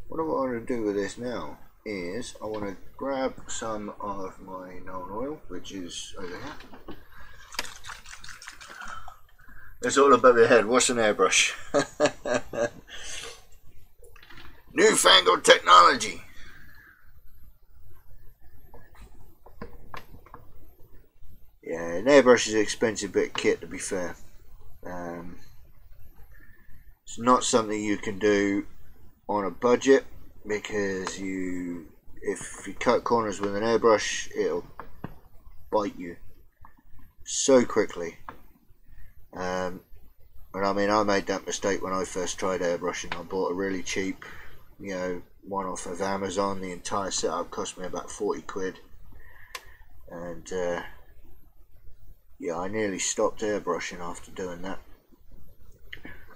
what I want to do with this now is I want to grab some of my Nolan oil, which is over here. It's all above your head. What's an airbrush? Newfangled technology. Yeah, an airbrush is an expensive bit of kit, to be fair. It's not something you can do on a budget, because if you cut corners with an airbrush, it'll bite you so quickly. And I mean, I made that mistake when I first tried airbrushing. I bought a really cheap, one off of Amazon. The entire setup cost me about 40 quid, and yeah, I nearly stopped airbrushing after doing that,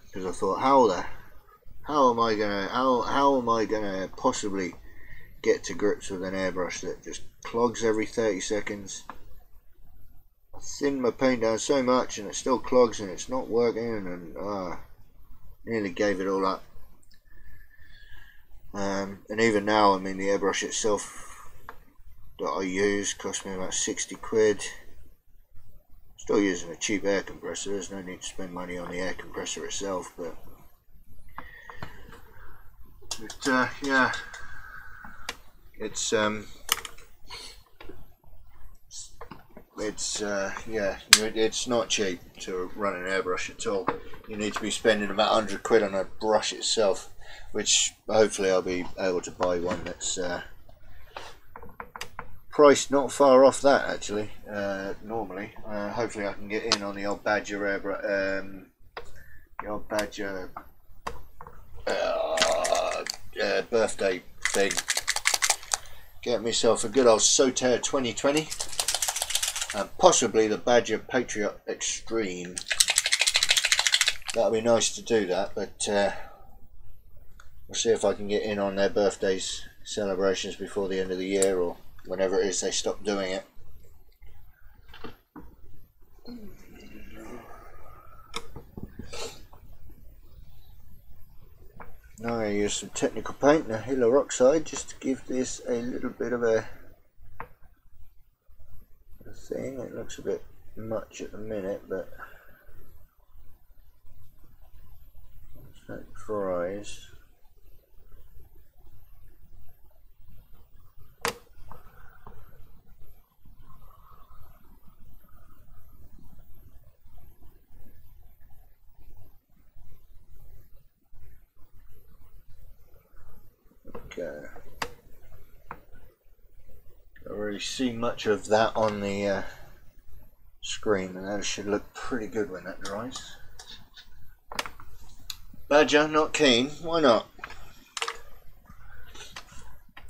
because I thought, how am I gonna possibly get to grips with an airbrush that just clogs every 30 seconds? I thin my paint down so much and it still clogs and it's not working, and nearly gave it all up. And even now, I mean, the airbrush itself that I use cost me about 60 quid. Still using a cheap air compressor. There's no need to spend money on the air compressor itself, but yeah, it's not cheap to run an airbrush at all. You need to be spending about 100 quid on a brush itself, which hopefully I'll be able to buy one that's priced not far off that, actually. Normally, hopefully I can get in on the old Badger birthday thing. Get myself a good old Soter 2020, and possibly the Badger Patriot Extreme. That'd be nice to do that, but I'll see if I can get in on their birthdays celebrations before the end of the year, or whenever it is they stop doing it. Now I'm going to use some technical paint and a Hilo Oxide just to give this a little bit of a thing. It looks a bit much at the minute, but once that dries, okay. Don't really see much of that on the screen, and that should look pretty good when that dries. Badger, not keen. Why not?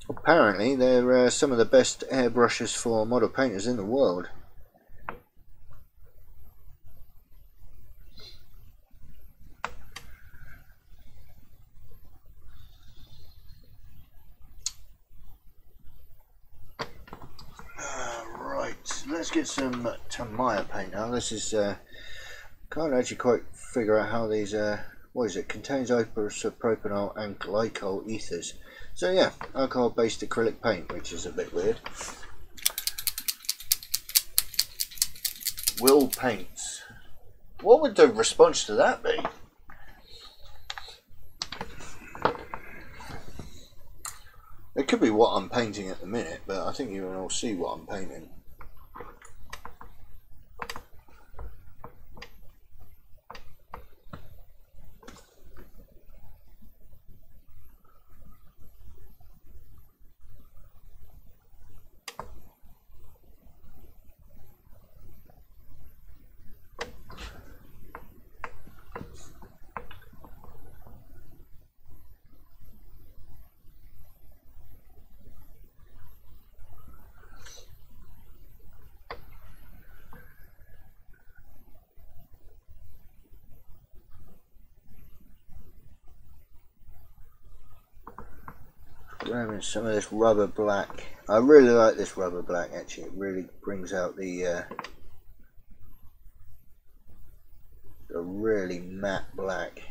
Apparently they're some of the best airbrushes for model painters in the world. Right, let's get some Tamiya paint now. This is can't actually quite figure out how these what is it? Contains isopropanol and glycol ethers. So yeah, alcohol-based acrylic paint, which is a bit weird. Will paints. What would the response to that be? It could be what I'm painting at the minute, but I think you can all see what I'm painting. Grabbing some of this rubber black. I really like this rubber black actually. It really brings out the really matte black.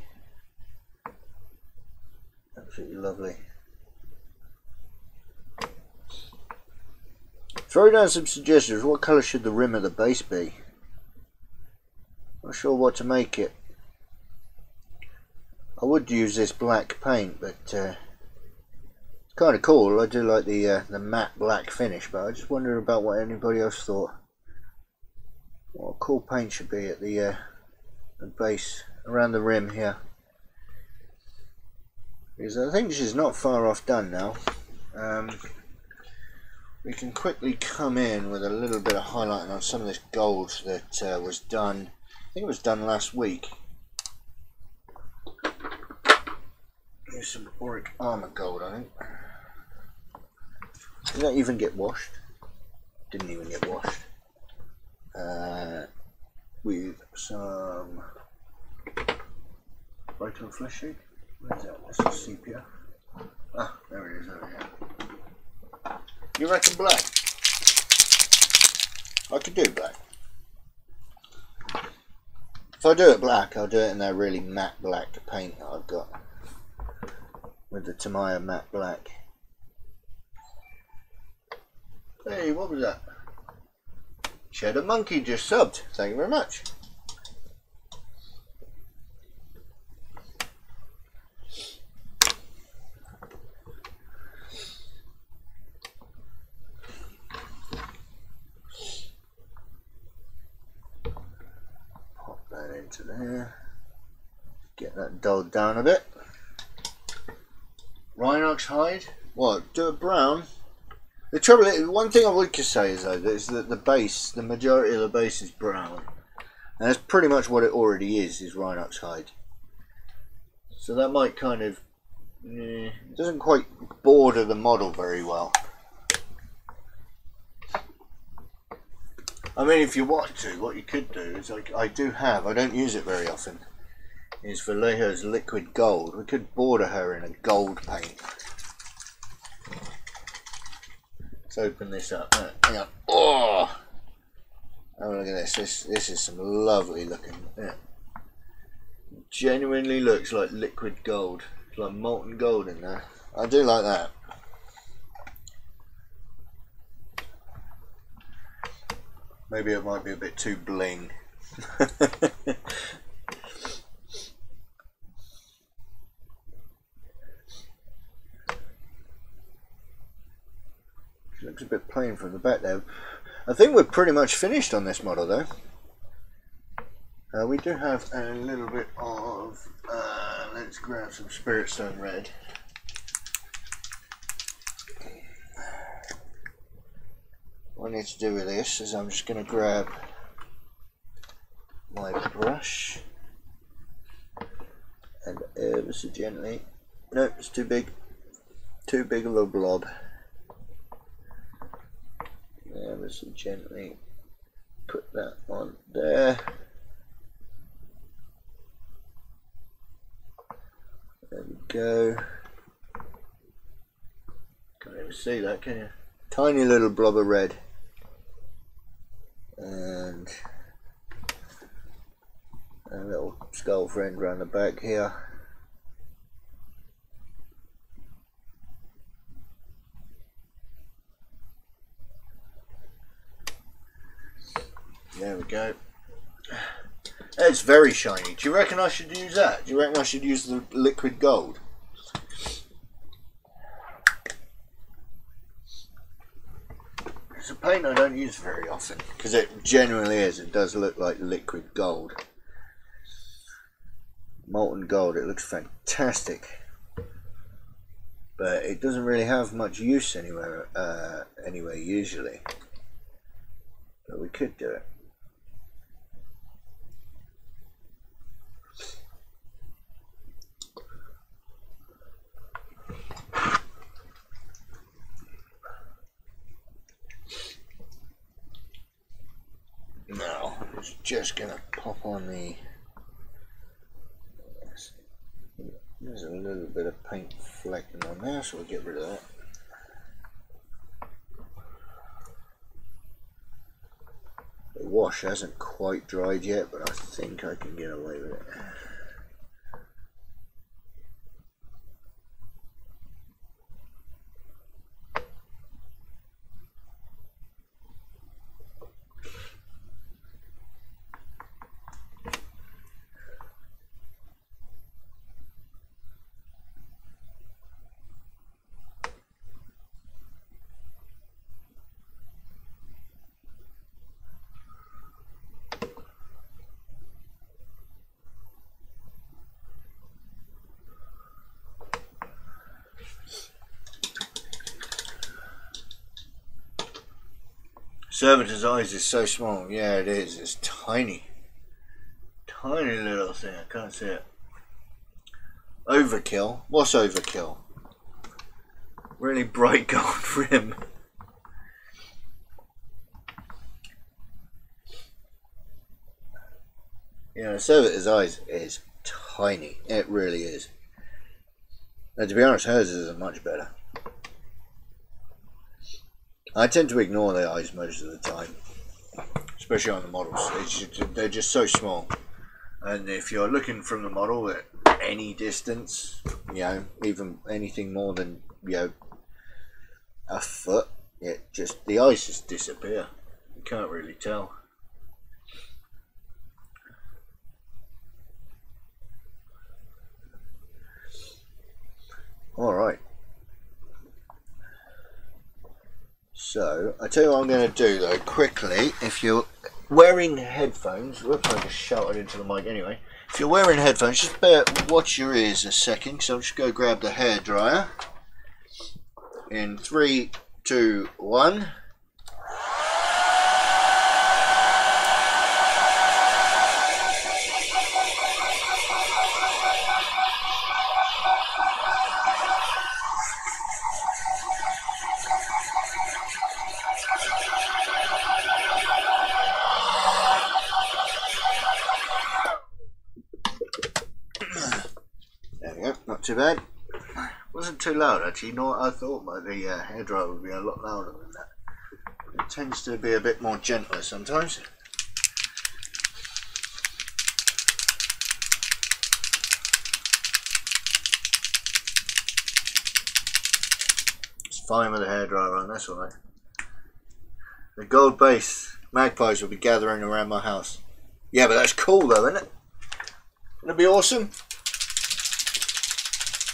Absolutely lovely. Throw down some suggestions. What colour should the rim of the base be? Not sure what to make it. I would use this black paint, but kind of cool. I do like the matte black finish, but I just wondered about what anybody else thought. What a cool paint should be at the base, around the rim here. Because I think this is not far off done now. We can quickly come in with a little bit of highlighting on some of this gold that was done. I think it was done last week. Here's some auric armor gold, I think. Did that even get washed? Didn't even get washed. With some bright on flesh shade. Where's that? That's a sepia. Ah, there it is over here. You reckon black? I could do black. If I do it black, I'll do it in that really matte black paint that I've got. With the Tamiya matte black. Hey, what was that? Cheddar Monkey just subbed. Thank you very much. Pop that into there. Get that dulled down a bit. Rhinox hide. What? Do it brown? The trouble is, one thing I would say is though, is that the base, the majority of the base is brown. And that's pretty much what it already is Rhinox hide. So that might kind of, doesn't quite border the model very well. I mean, if you want to, what you could do is, like I do have, I don't use it very often, is Vallejo's liquid gold. We could border her in a gold paint. Let's open this up. Hang on. Oh! Oh, look at this. This is some lovely looking. Yeah. Genuinely looks like liquid gold. It's like molten gold in there. I do like that. Maybe it might be a bit too bling. Looks a bit plain from the back there. I think we're pretty much finished on this model though. We do have a little bit of, let's grab some Spirit Stone Red. What I need to do with this is I'm just going to grab my brush and ever so gently, nope, it's too big of a blob. Ever so gently put that on there. There we go. Can't even see that, can you? Tiny little blob of red. And a little skull friend around the back here. There we go. It's very shiny. Do you reckon I should use that? Do you reckon I should use the liquid gold? It's a paint I don't use very often because it genuinely is. It does look like liquid gold. Molten gold. It looks fantastic. But it doesn't really have much use anywhere anyway usually. But we could do it. Now, it's just going to pop on the... There's a little bit of paint flecking on there, so we'll get rid of that. The wash hasn't quite dried yet, but I think I can get away with it. Servitor's eyes is so small. Yeah, it is. It's tiny. Tiny little thing. I can't see it. Overkill. What's overkill? Really bright gold rim. Yeah, Servitor's eyes is tiny. It really is. And to be honest, hers isn't much better. I tend to ignore the eyes most of the time, especially on the models. They're just so small, and if you're looking from the model at any distance, you know, even anything more than, you know, a foot, the eyes just disappear. You can't really tell. All right. So, I tell you what I'm going to do though, quickly, if you're wearing headphones, whoops, I just shouted into the mic anyway. If you're wearing headphones, just watch your ears a second, because I'll just go grab the hairdryer. In 3, 2, 1. There we go, not too bad. Wasn't too loud actually. You know what I thought? But the hairdryer would be a lot louder than that. It tends to be a bit more gentler sometimes. It's fine with the hairdryer on, that's alright. The gold base magpies will be gathering around my house. Yeah, but that's cool though, isn't it? Wouldn't it be awesome?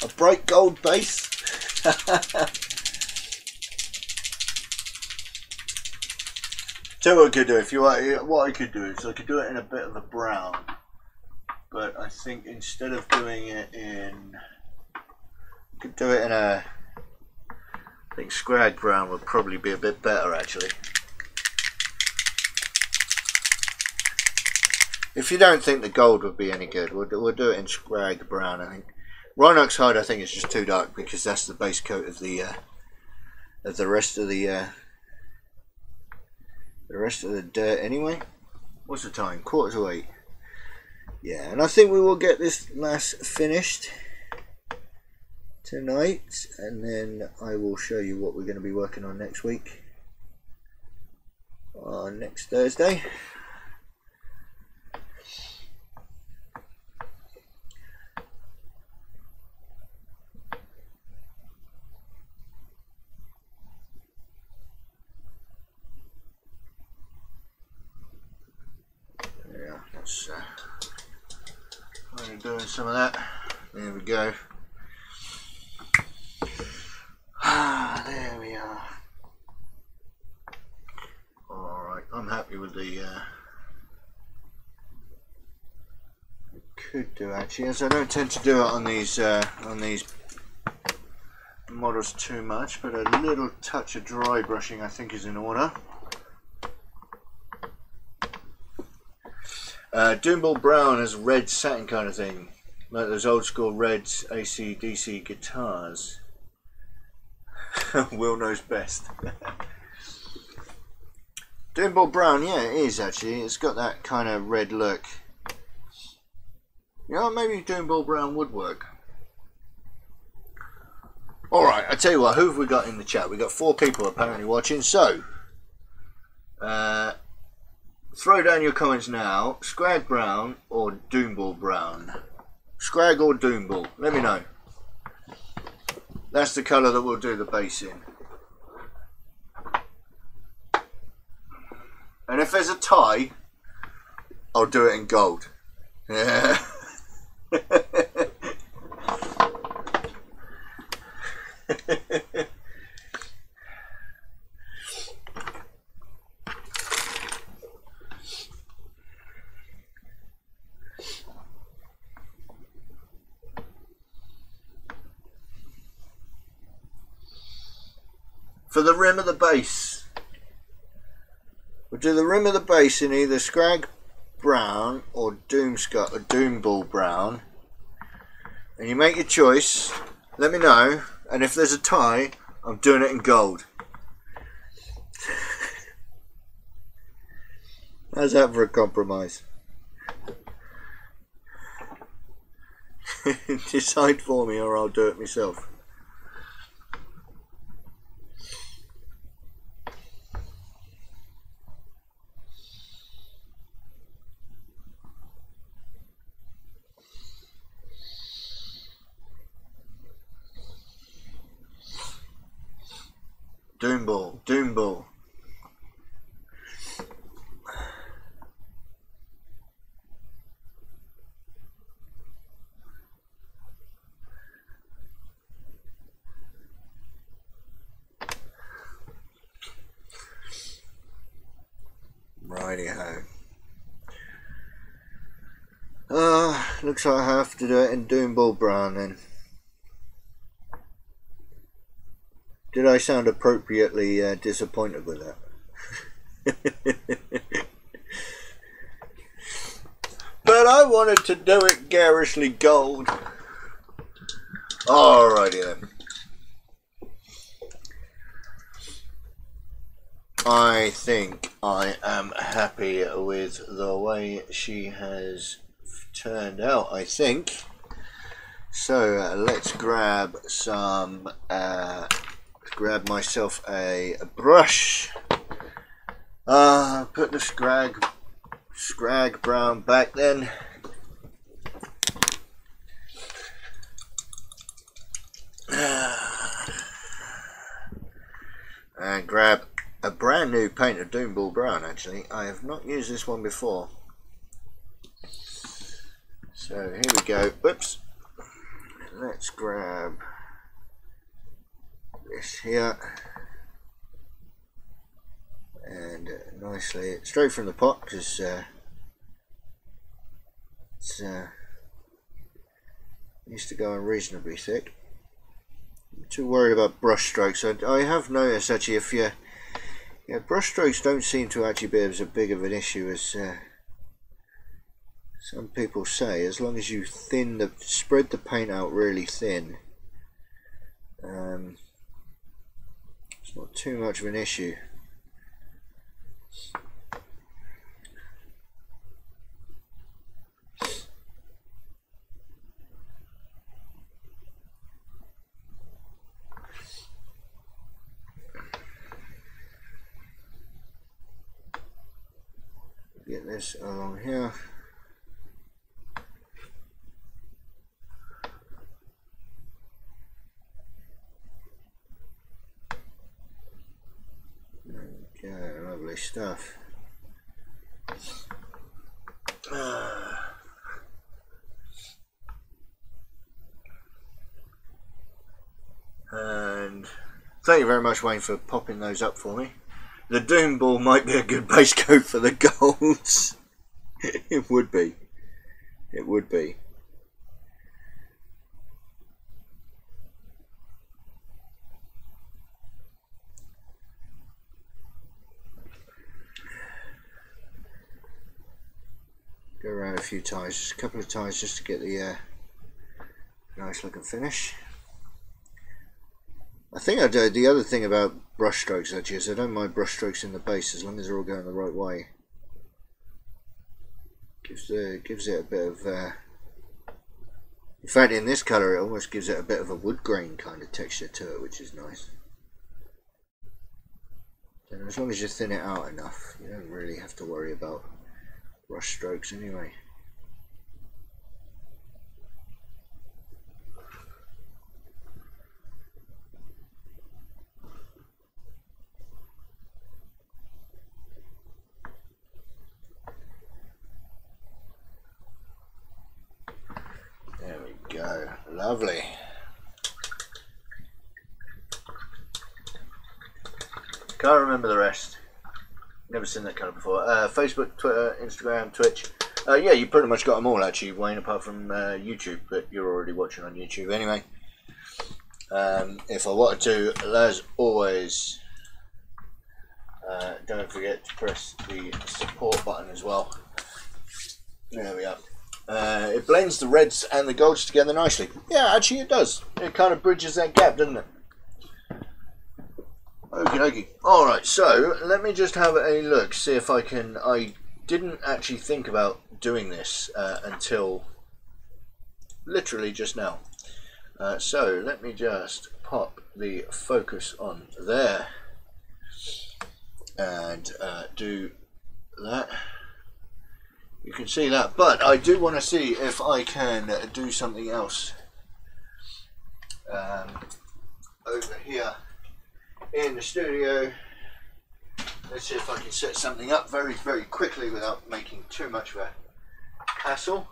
A bright gold base. Tell you what I could do, if you want, what I could do is I could do it in a bit of a brown, but I think instead of doing it in, I could do it in a, I think scrag brown would probably be a bit better actually. If you don't think the gold would be any good, we'll do it in scrag brown. I think Rhinox hide I think is just too dark because that's the base coat of the rest of the rest of the dirt anyway. What's the time? 7:45. Yeah, and I think we will get this last finished tonight, and then I will show you what we're going to be working on next week, on next Thursday. I'm doing some of that. There we go. There we are. Alright, I'm happy with the could do actually, as I don't tend to do it on these models too much, but a little touch of dry brushing I think is in order. Doomball Brown is red satin kind of thing, like those old school red AC/DC guitars. Will knows best. Doomball Brown, yeah, it is actually. It's got that kind of red look. You know, maybe Doomball Brown would work. Alright, I tell you what, who have we got in the chat? We've got 4 people apparently watching, so throw down your comments now. Scrag Brown or Doomball Brown? Scrag or Doomball? Let me know. That's the colour that we'll do the base in. And if there's a tie, I'll do it in gold. Yeah. For the rim of the base, we'll do the rim of the base in either Scrag Brown or Doomball Brown, and you make your choice. Let me know, and if there's a tie, I'm doing it in gold. How's that for a compromise? Decide for me, or I'll do it myself. Doomball, Doomball. Righty-ho. Looks like I have to do it in Doomball Brown then. Did I sound appropriately disappointed with that? But I wanted to do it garishly gold. Alrighty then. I think I am happy with the way she has turned out, I think. So let's grab some, grab myself a brush, put the scrag brown back then. And grab a brand new paint of Doom Ball Brown. Actually, I have not used this one before. So here we go. Whoops. Let's grab this here and nicely straight from the pot, because it's used to go on reasonably thick. I'm too worried about brush strokes. I have noticed actually, if brush strokes don't seem to actually be as big of an issue as some people say, as long as you spread the paint out really thin. It's not too much of an issue. Get this along here. Okay, lovely stuff. And thank you very much, Wayne, for popping those up for me. The Doom Ball might be a good base coat for the golds. It would be. It would be. Go around a few ties, just a couple of ties, just to get the nice looking finish. I think I do. The other thing about brush strokes actually is I don't mind brush strokes in the base as long as they're all going the right way. Gives it a bit of in fact, in this colour it almost gives it a bit of a wood grain kind of texture to it, which is nice. And as long as you thin it out enough, you don't really have to worry about brush strokes anyway. There we go, lovely. Can't remember the rest. Never seen that colour before. Facebook, Twitter, Instagram, Twitch. Yeah, you pretty much got them all actually, Wayne, apart from YouTube, but you're already watching on YouTube anyway. If I wanted to, as always, don't forget to press the support button as well. There we are. It blends the reds and the golds together nicely. Yeah, actually it does. It kind of bridges that gap, doesn't it? Okie dokie. Alright, so let me just have a look, see if I can. I didn't actually think about doing this until literally just now. So let me just pop the focus on there and do that. You can see that, but I do want to see if I can do something else over here in the studio. Let's see if I can set something up very, very quickly without making too much of a hassle.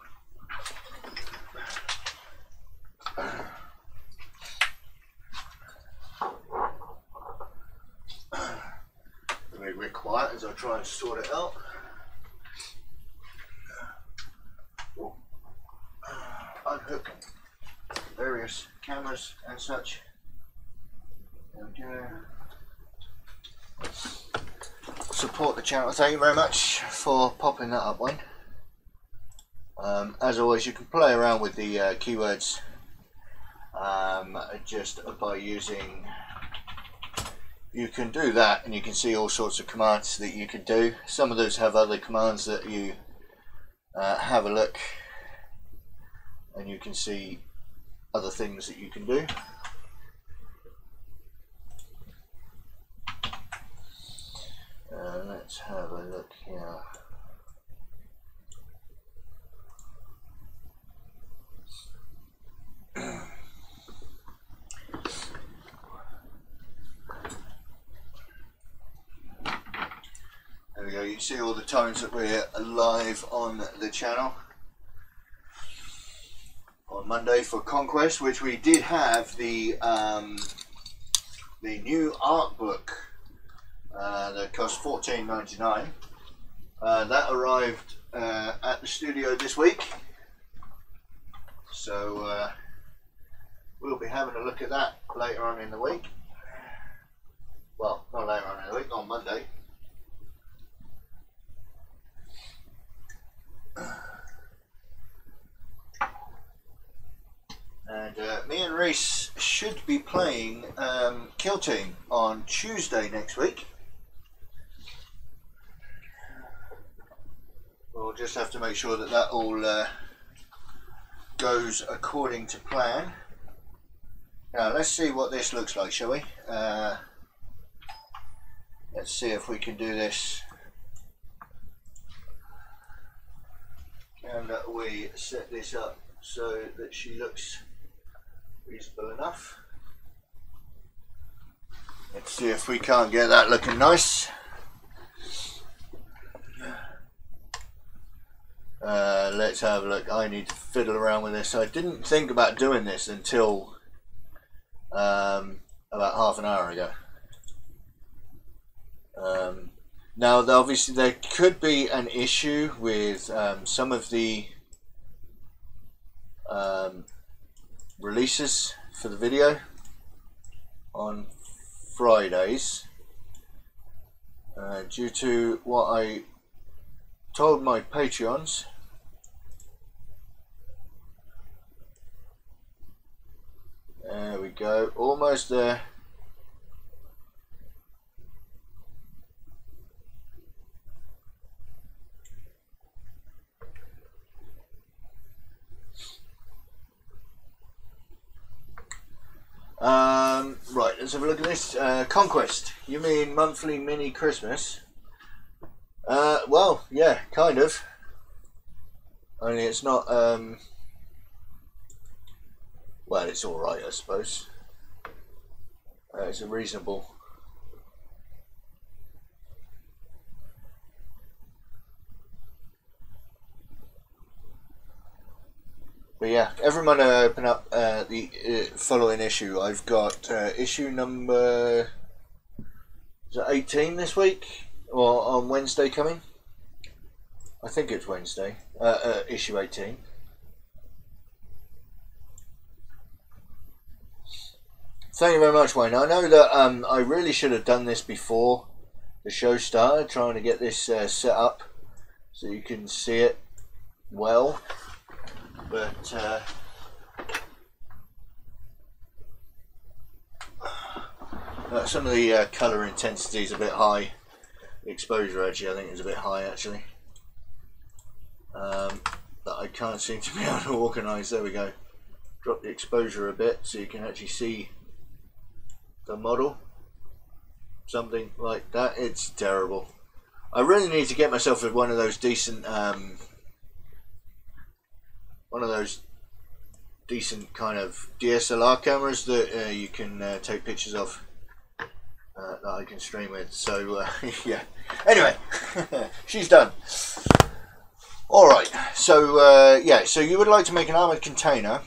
Let me be quiet as I try and sort it out. Unhook various cameras and such. There we go. Support the channel. Thank you very much for popping that up, Wayne. As always, you can play around with the keywords just by using. You can do that, and you can see all sorts of commands that you can do. Some of those have other commands that you have a look, and you can see other things that you can do. Let's have a look here. There we go, you see all the times that we're live on the channel. On Monday for Conquest, which we did have the new art book that cost $14.99. That arrived at the studio this week, so we'll be having a look at that later on in the week. Well, not later on in the week, on Monday. And me and Reese should be playing Kill Team on Tuesday next week. We'll just have to make sure that that all goes according to plan. Now let's see what this looks like, shall we? Let's see if we can do this. And we set this up so that she looks reasonable enough. Let's see if we can't get that looking nice. Let's have a look. I need to fiddle around with this. I didn't think about doing this until about half an hour ago. Now obviously there could be an issue with some of the releases for the video on Fridays due to what I told my Patreons. There we go, almost there. Right, let's have a look at this. Conquest, you mean monthly mini Christmas? Well, yeah, kind of. Only it's not, well, it's alright, I suppose. It's a reasonable. But yeah, every month I open up the following issue. I've got issue number 18 this week, or on Wednesday coming. I think it's Wednesday. Issue 18. Thank you very much, Wayne. I know that I really should have done this before the show started, trying to get this set up so you can see it well. But some of the colour intensity is a bit high. The exposure actually I think is a bit high actually. That I can't seem to be able to organise. There we go. Drop the exposure a bit so you can actually see the model. Something like that. It's terrible. I really need to get myself one of those decent kind of DSLR cameras that you can take pictures of that I can stream with. So yeah. Anyway, she's done. All right. So yeah. So you would like to make an armored container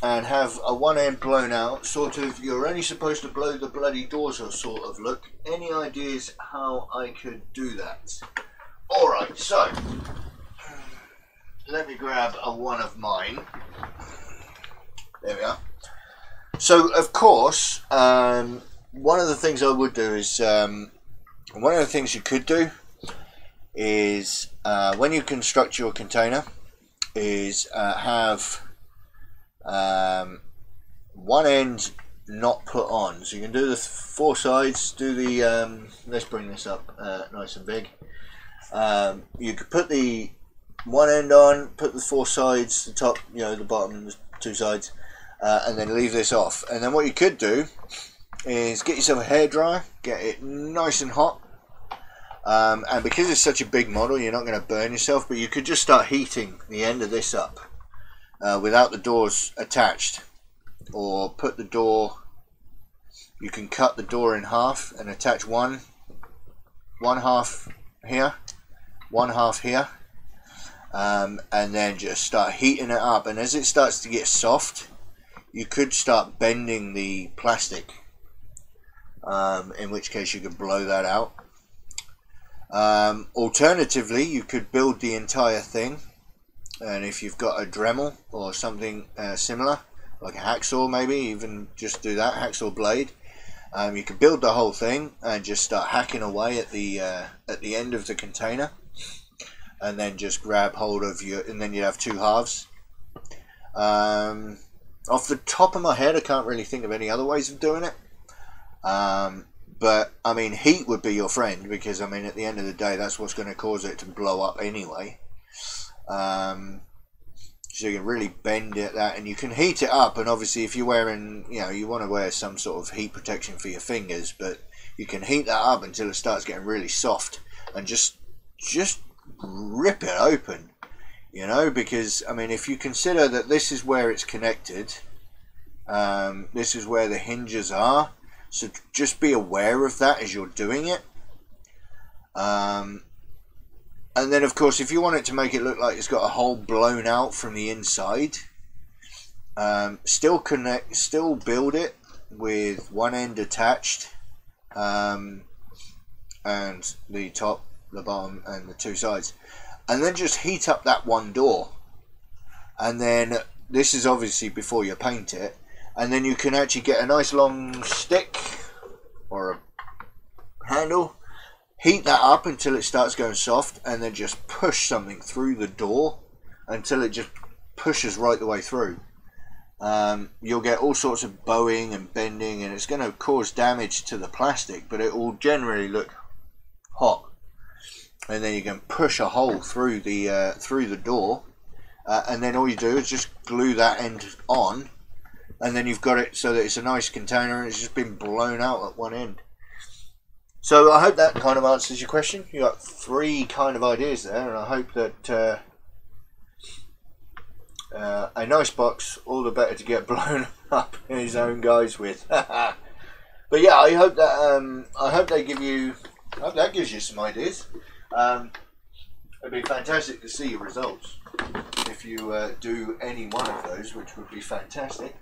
and have a one end blown out, sort of. You're only supposed to blow the bloody doors or sort of look. Any ideas how I could do that? All right. So let me grab a one of mine. There we are. So of course, one of the things I would do is one of the things you could do is when you construct your container is have one end not put on. So you can do the four sides, do the let's bring this up nice and big. You could put the one end on, put the four sides, the top, you know, the bottom and the two sides, and then leave this off. And then what you could do is get yourself a hairdryer, get it nice and hot, and because it's such a big model, you're not going to burn yourself, but you could just start heating the end of this up without the doors attached, or put the door, you can cut the door in half and attach one half here, one half here, and then just start heating it up. And as it starts to get soft, you could start bending the plastic, in which case you could blow that out. Alternatively, you could build the entire thing, and if you've got a Dremel or something similar, like a hacksaw, maybe even just do that, hacksaw blade, you could build the whole thing and just start hacking away at the end of the container, and then just grab hold of your, and then you'd have two halves. Off the top of my head, I can't really think of any other ways of doing it. But I mean, heat would be your friend, because I mean, at the end of the day, that's what's going to cause it to blow up anyway. So you can really bend it that, and you can heat it up. And obviously, if you're wearing, you know, you want to wear some sort of heat protection for your fingers, but you can heat that up until it starts getting really soft, and just rip it open, you know, because I mean, if you consider that this is where it's connected, this is where the hinges are, so just be aware of that as you're doing it. And then of course, if you want it to make it look like it's got a hole blown out from the inside, still build it with one end attached, and the top, the bottom, and the two sides, and then just heat up that one door. And then this is obviously before you paint it, and then you can actually get a nice long stick or a handle, heat that up until it starts going soft, and then just push something through the door until it just pushes right the way through. You'll get all sorts of bowing and bending, and it's going to cause damage to the plastic, but it will generally look hot. And then you can push a hole through the door, and then all you do is just glue that end on, and then you've got it so that it's a nice container and it's just been blown out at one end. So I hope that kind of answers your question. You got three kind of ideas there, and I hope that a nice box, all the better to get blown up in his own guise with. But yeah, I hope that gives you some ideas. It'd be fantastic to see your results if you do any one of those, which would be fantastic.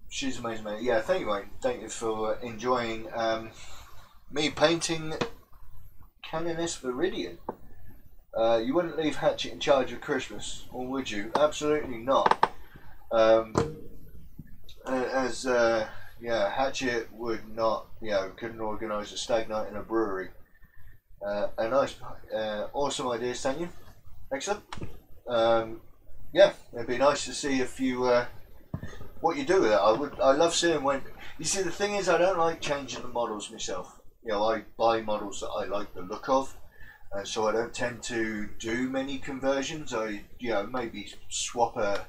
She's amazing, mate. Yeah, thank you, mate. Thank you for enjoying me painting Canoness Veridyan. You wouldn't leave Hatchet in charge of Christmas, or would you? Absolutely not. Yeah, Hatchet would not, couldn't organise a stag night in a brewery. A nice, awesome idea, thank you. Excellent. Yeah, it'd be nice to see if you, what you do with it. I love seeing when, you see, the thing is, I don't like changing the models myself. I buy models that I like the look of, and so I don't tend to do many conversions. I, maybe swap a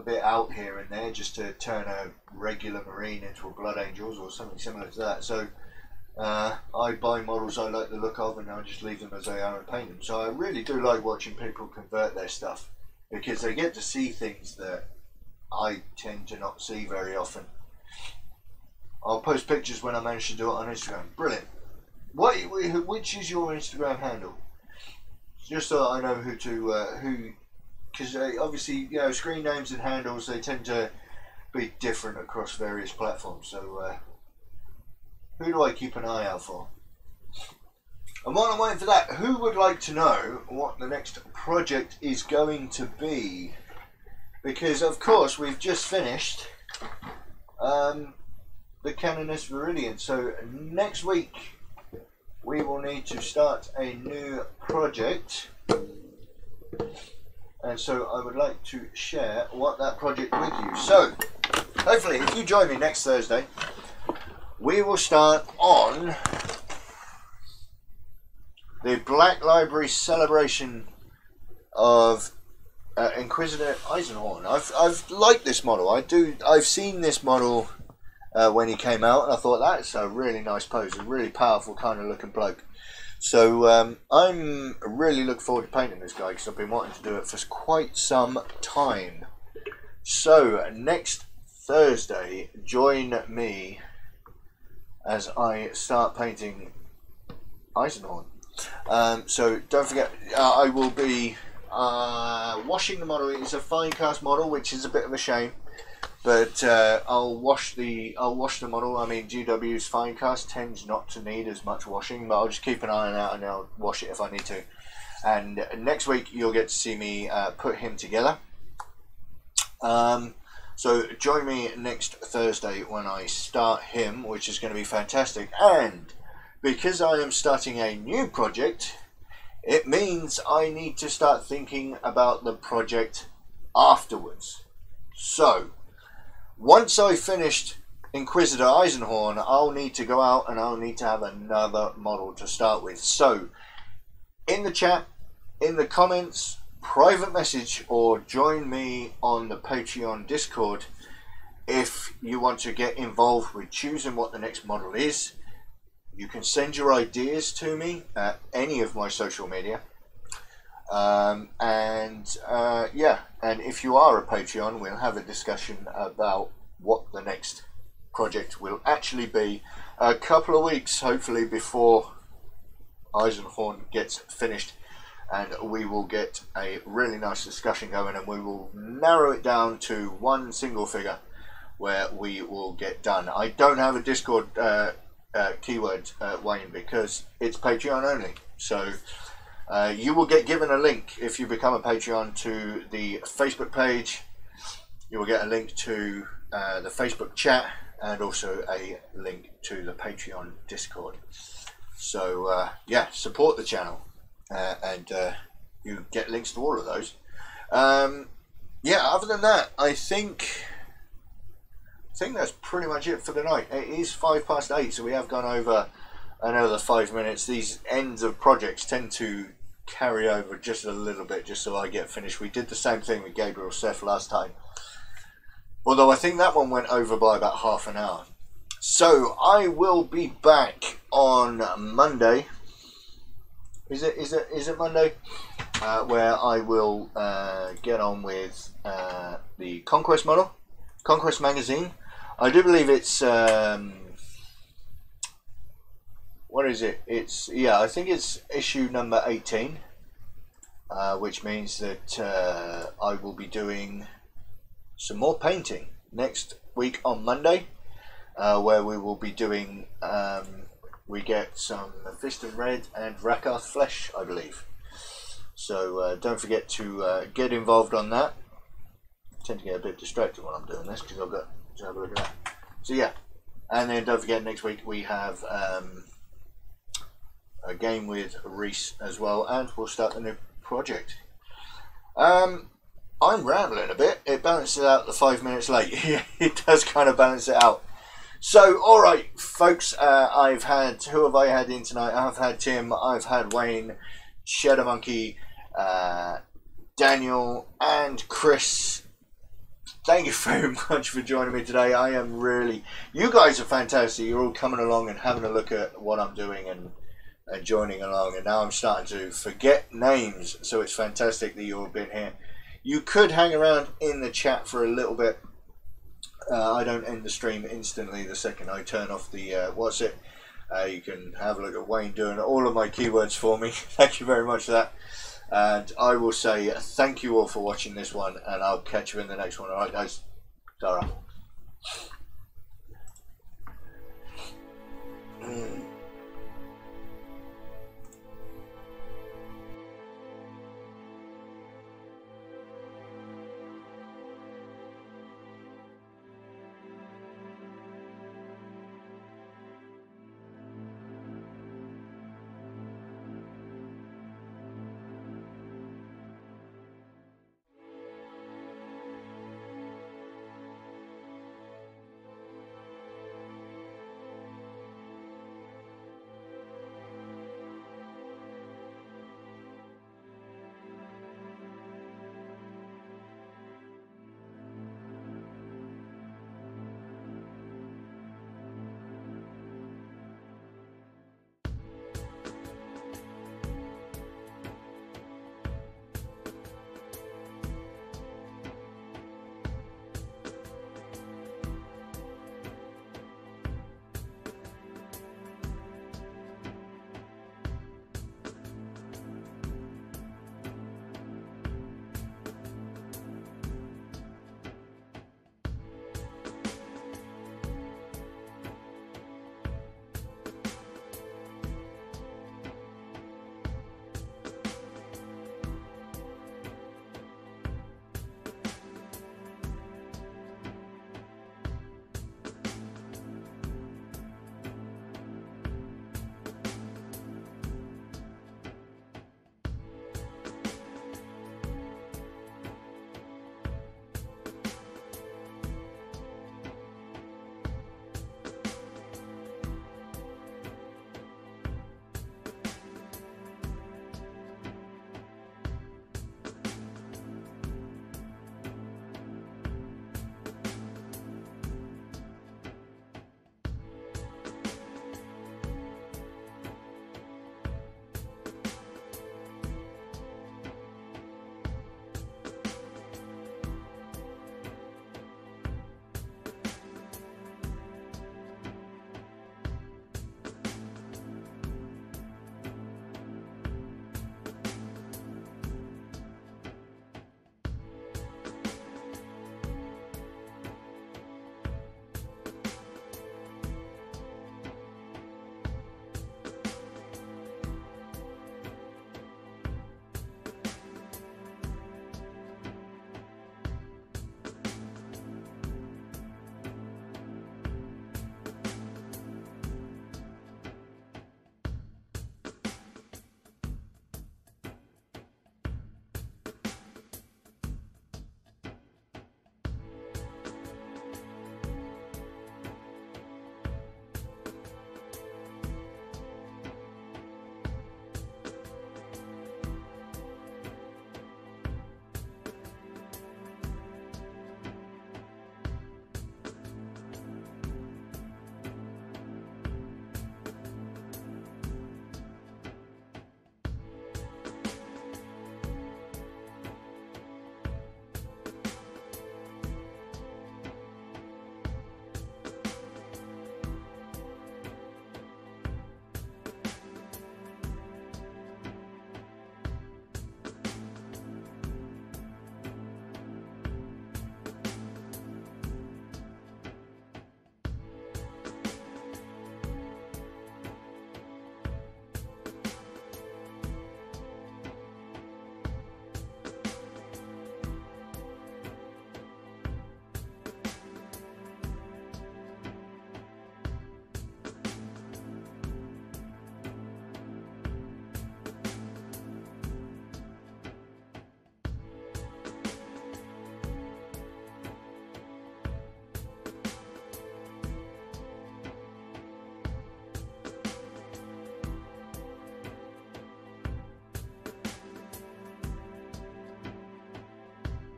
bit out here and there just to turn a regular Marine into a Blood Angels or something similar to that. So I buy models I like the look of, and I just leave them as they are and paint them. So I really do like watching people convert their stuff, because they get to see things that I tend to not see very often. I'll post pictures when I manage to do it on Instagram. Brilliant. Which is your Instagram handle? Just so I know who, because obviously, screen names and handles, they tend to be different across various platforms. So who do I keep an eye out for? And while I'm waiting for that, who would like to know what the next project is going to be? Because of course we've just finished the Canoness Veridyan, so next week we will need to start a new project, and so I would like to share what that project with you. So hopefully if you join me next Thursday, we will start on the Black Library celebration of Inquisitor Eisenhorn. I've liked this model. I've seen this model when he came out, and I thought that's a really nice pose, a really powerful kind of looking bloke. So I'm really looking forward to painting this guy because I've been wanting to do it for quite some time. So next Thursday, join me as I start painting Eisenhorn. So don't forget, I will be washing the model. It's a fine cast model, which is a bit of a shame. But I'll wash the model. I mean, GW's fine cast tends not to need as much washing, but I'll just keep an eye on that and I'll wash it if I need to. And next week you'll get to see me put him together. So join me next Thursday when I start him, which is going to be fantastic. And because I am starting a new project, it means I need to start thinking about the project afterwards. So once I've finished Inquisitor Eisenhorn, I'll need to go out and I'll need to have another model to start with. So in the chat, in the comments, private message, or join me on the Patreon Discord if you want to get involved with choosing what the next model is. You can send your ideas to me at any of my social media. Yeah, and if you are a Patreon, we'll have a discussion about what the next project will actually be a couple of weeks, hopefully, before Eisenhorn gets finished, and we will get a really nice discussion going, and we will narrow it down to one single figure where we will get done. I don't have a Discord keyword, Wayne, because it's Patreon only, so you will get given a link if you become a Patreon to the Facebook page. You will get a link to the Facebook chat and also a link to the Patreon Discord. So yeah, support the channel and you get links to all of those. Yeah, other than that, I think that's pretty much it for the night. It is 8:05, so we have gone over another 5 minutes. These ends of projects tend to carry over just a little bit, just so I get finished. We did the same thing with Gabriel Seth last time, although I think that one went over by about half an hour. So I will be back on Monday. Is it Monday? Where I will get on with the Conquest model, Conquest magazine. I do believe it's what is it? It's, yeah, I think it's issue number 18, which means that I will be doing some more painting next week on Monday, where we will be doing we get some Fiston Red and Rakarth Flesh, I believe. So don't forget to get involved on that. I tend to get a bit distracted when I'm doing this because I've got to have a look at that. So yeah, and then don't forget, next week we have a game with Reese as well, and we'll start the new project. I'm rambling a bit. It balances out the 5 minutes late. It does kind of balance it out. So, alright folks, I've had, who have I had in tonight? I've had Tim, I've had Wayne, Shadow Monkey, Daniel, and Chris. Thank you very much for joining me today. I am really, you guys are fantastic. You're all coming along and having a look at what I'm doing and joining along, and now I'm starting to forget names, so it's fantastic that you've all been here. You could hang around in the chat for a little bit. I don't end the stream instantly the second I turn off the what's it. You can have a look at Wayne doing all of my keywords for me. Thank you very much for that, and I will say thank you all for watching this one, and I'll catch you in the next one. Alright guys, ta-ra.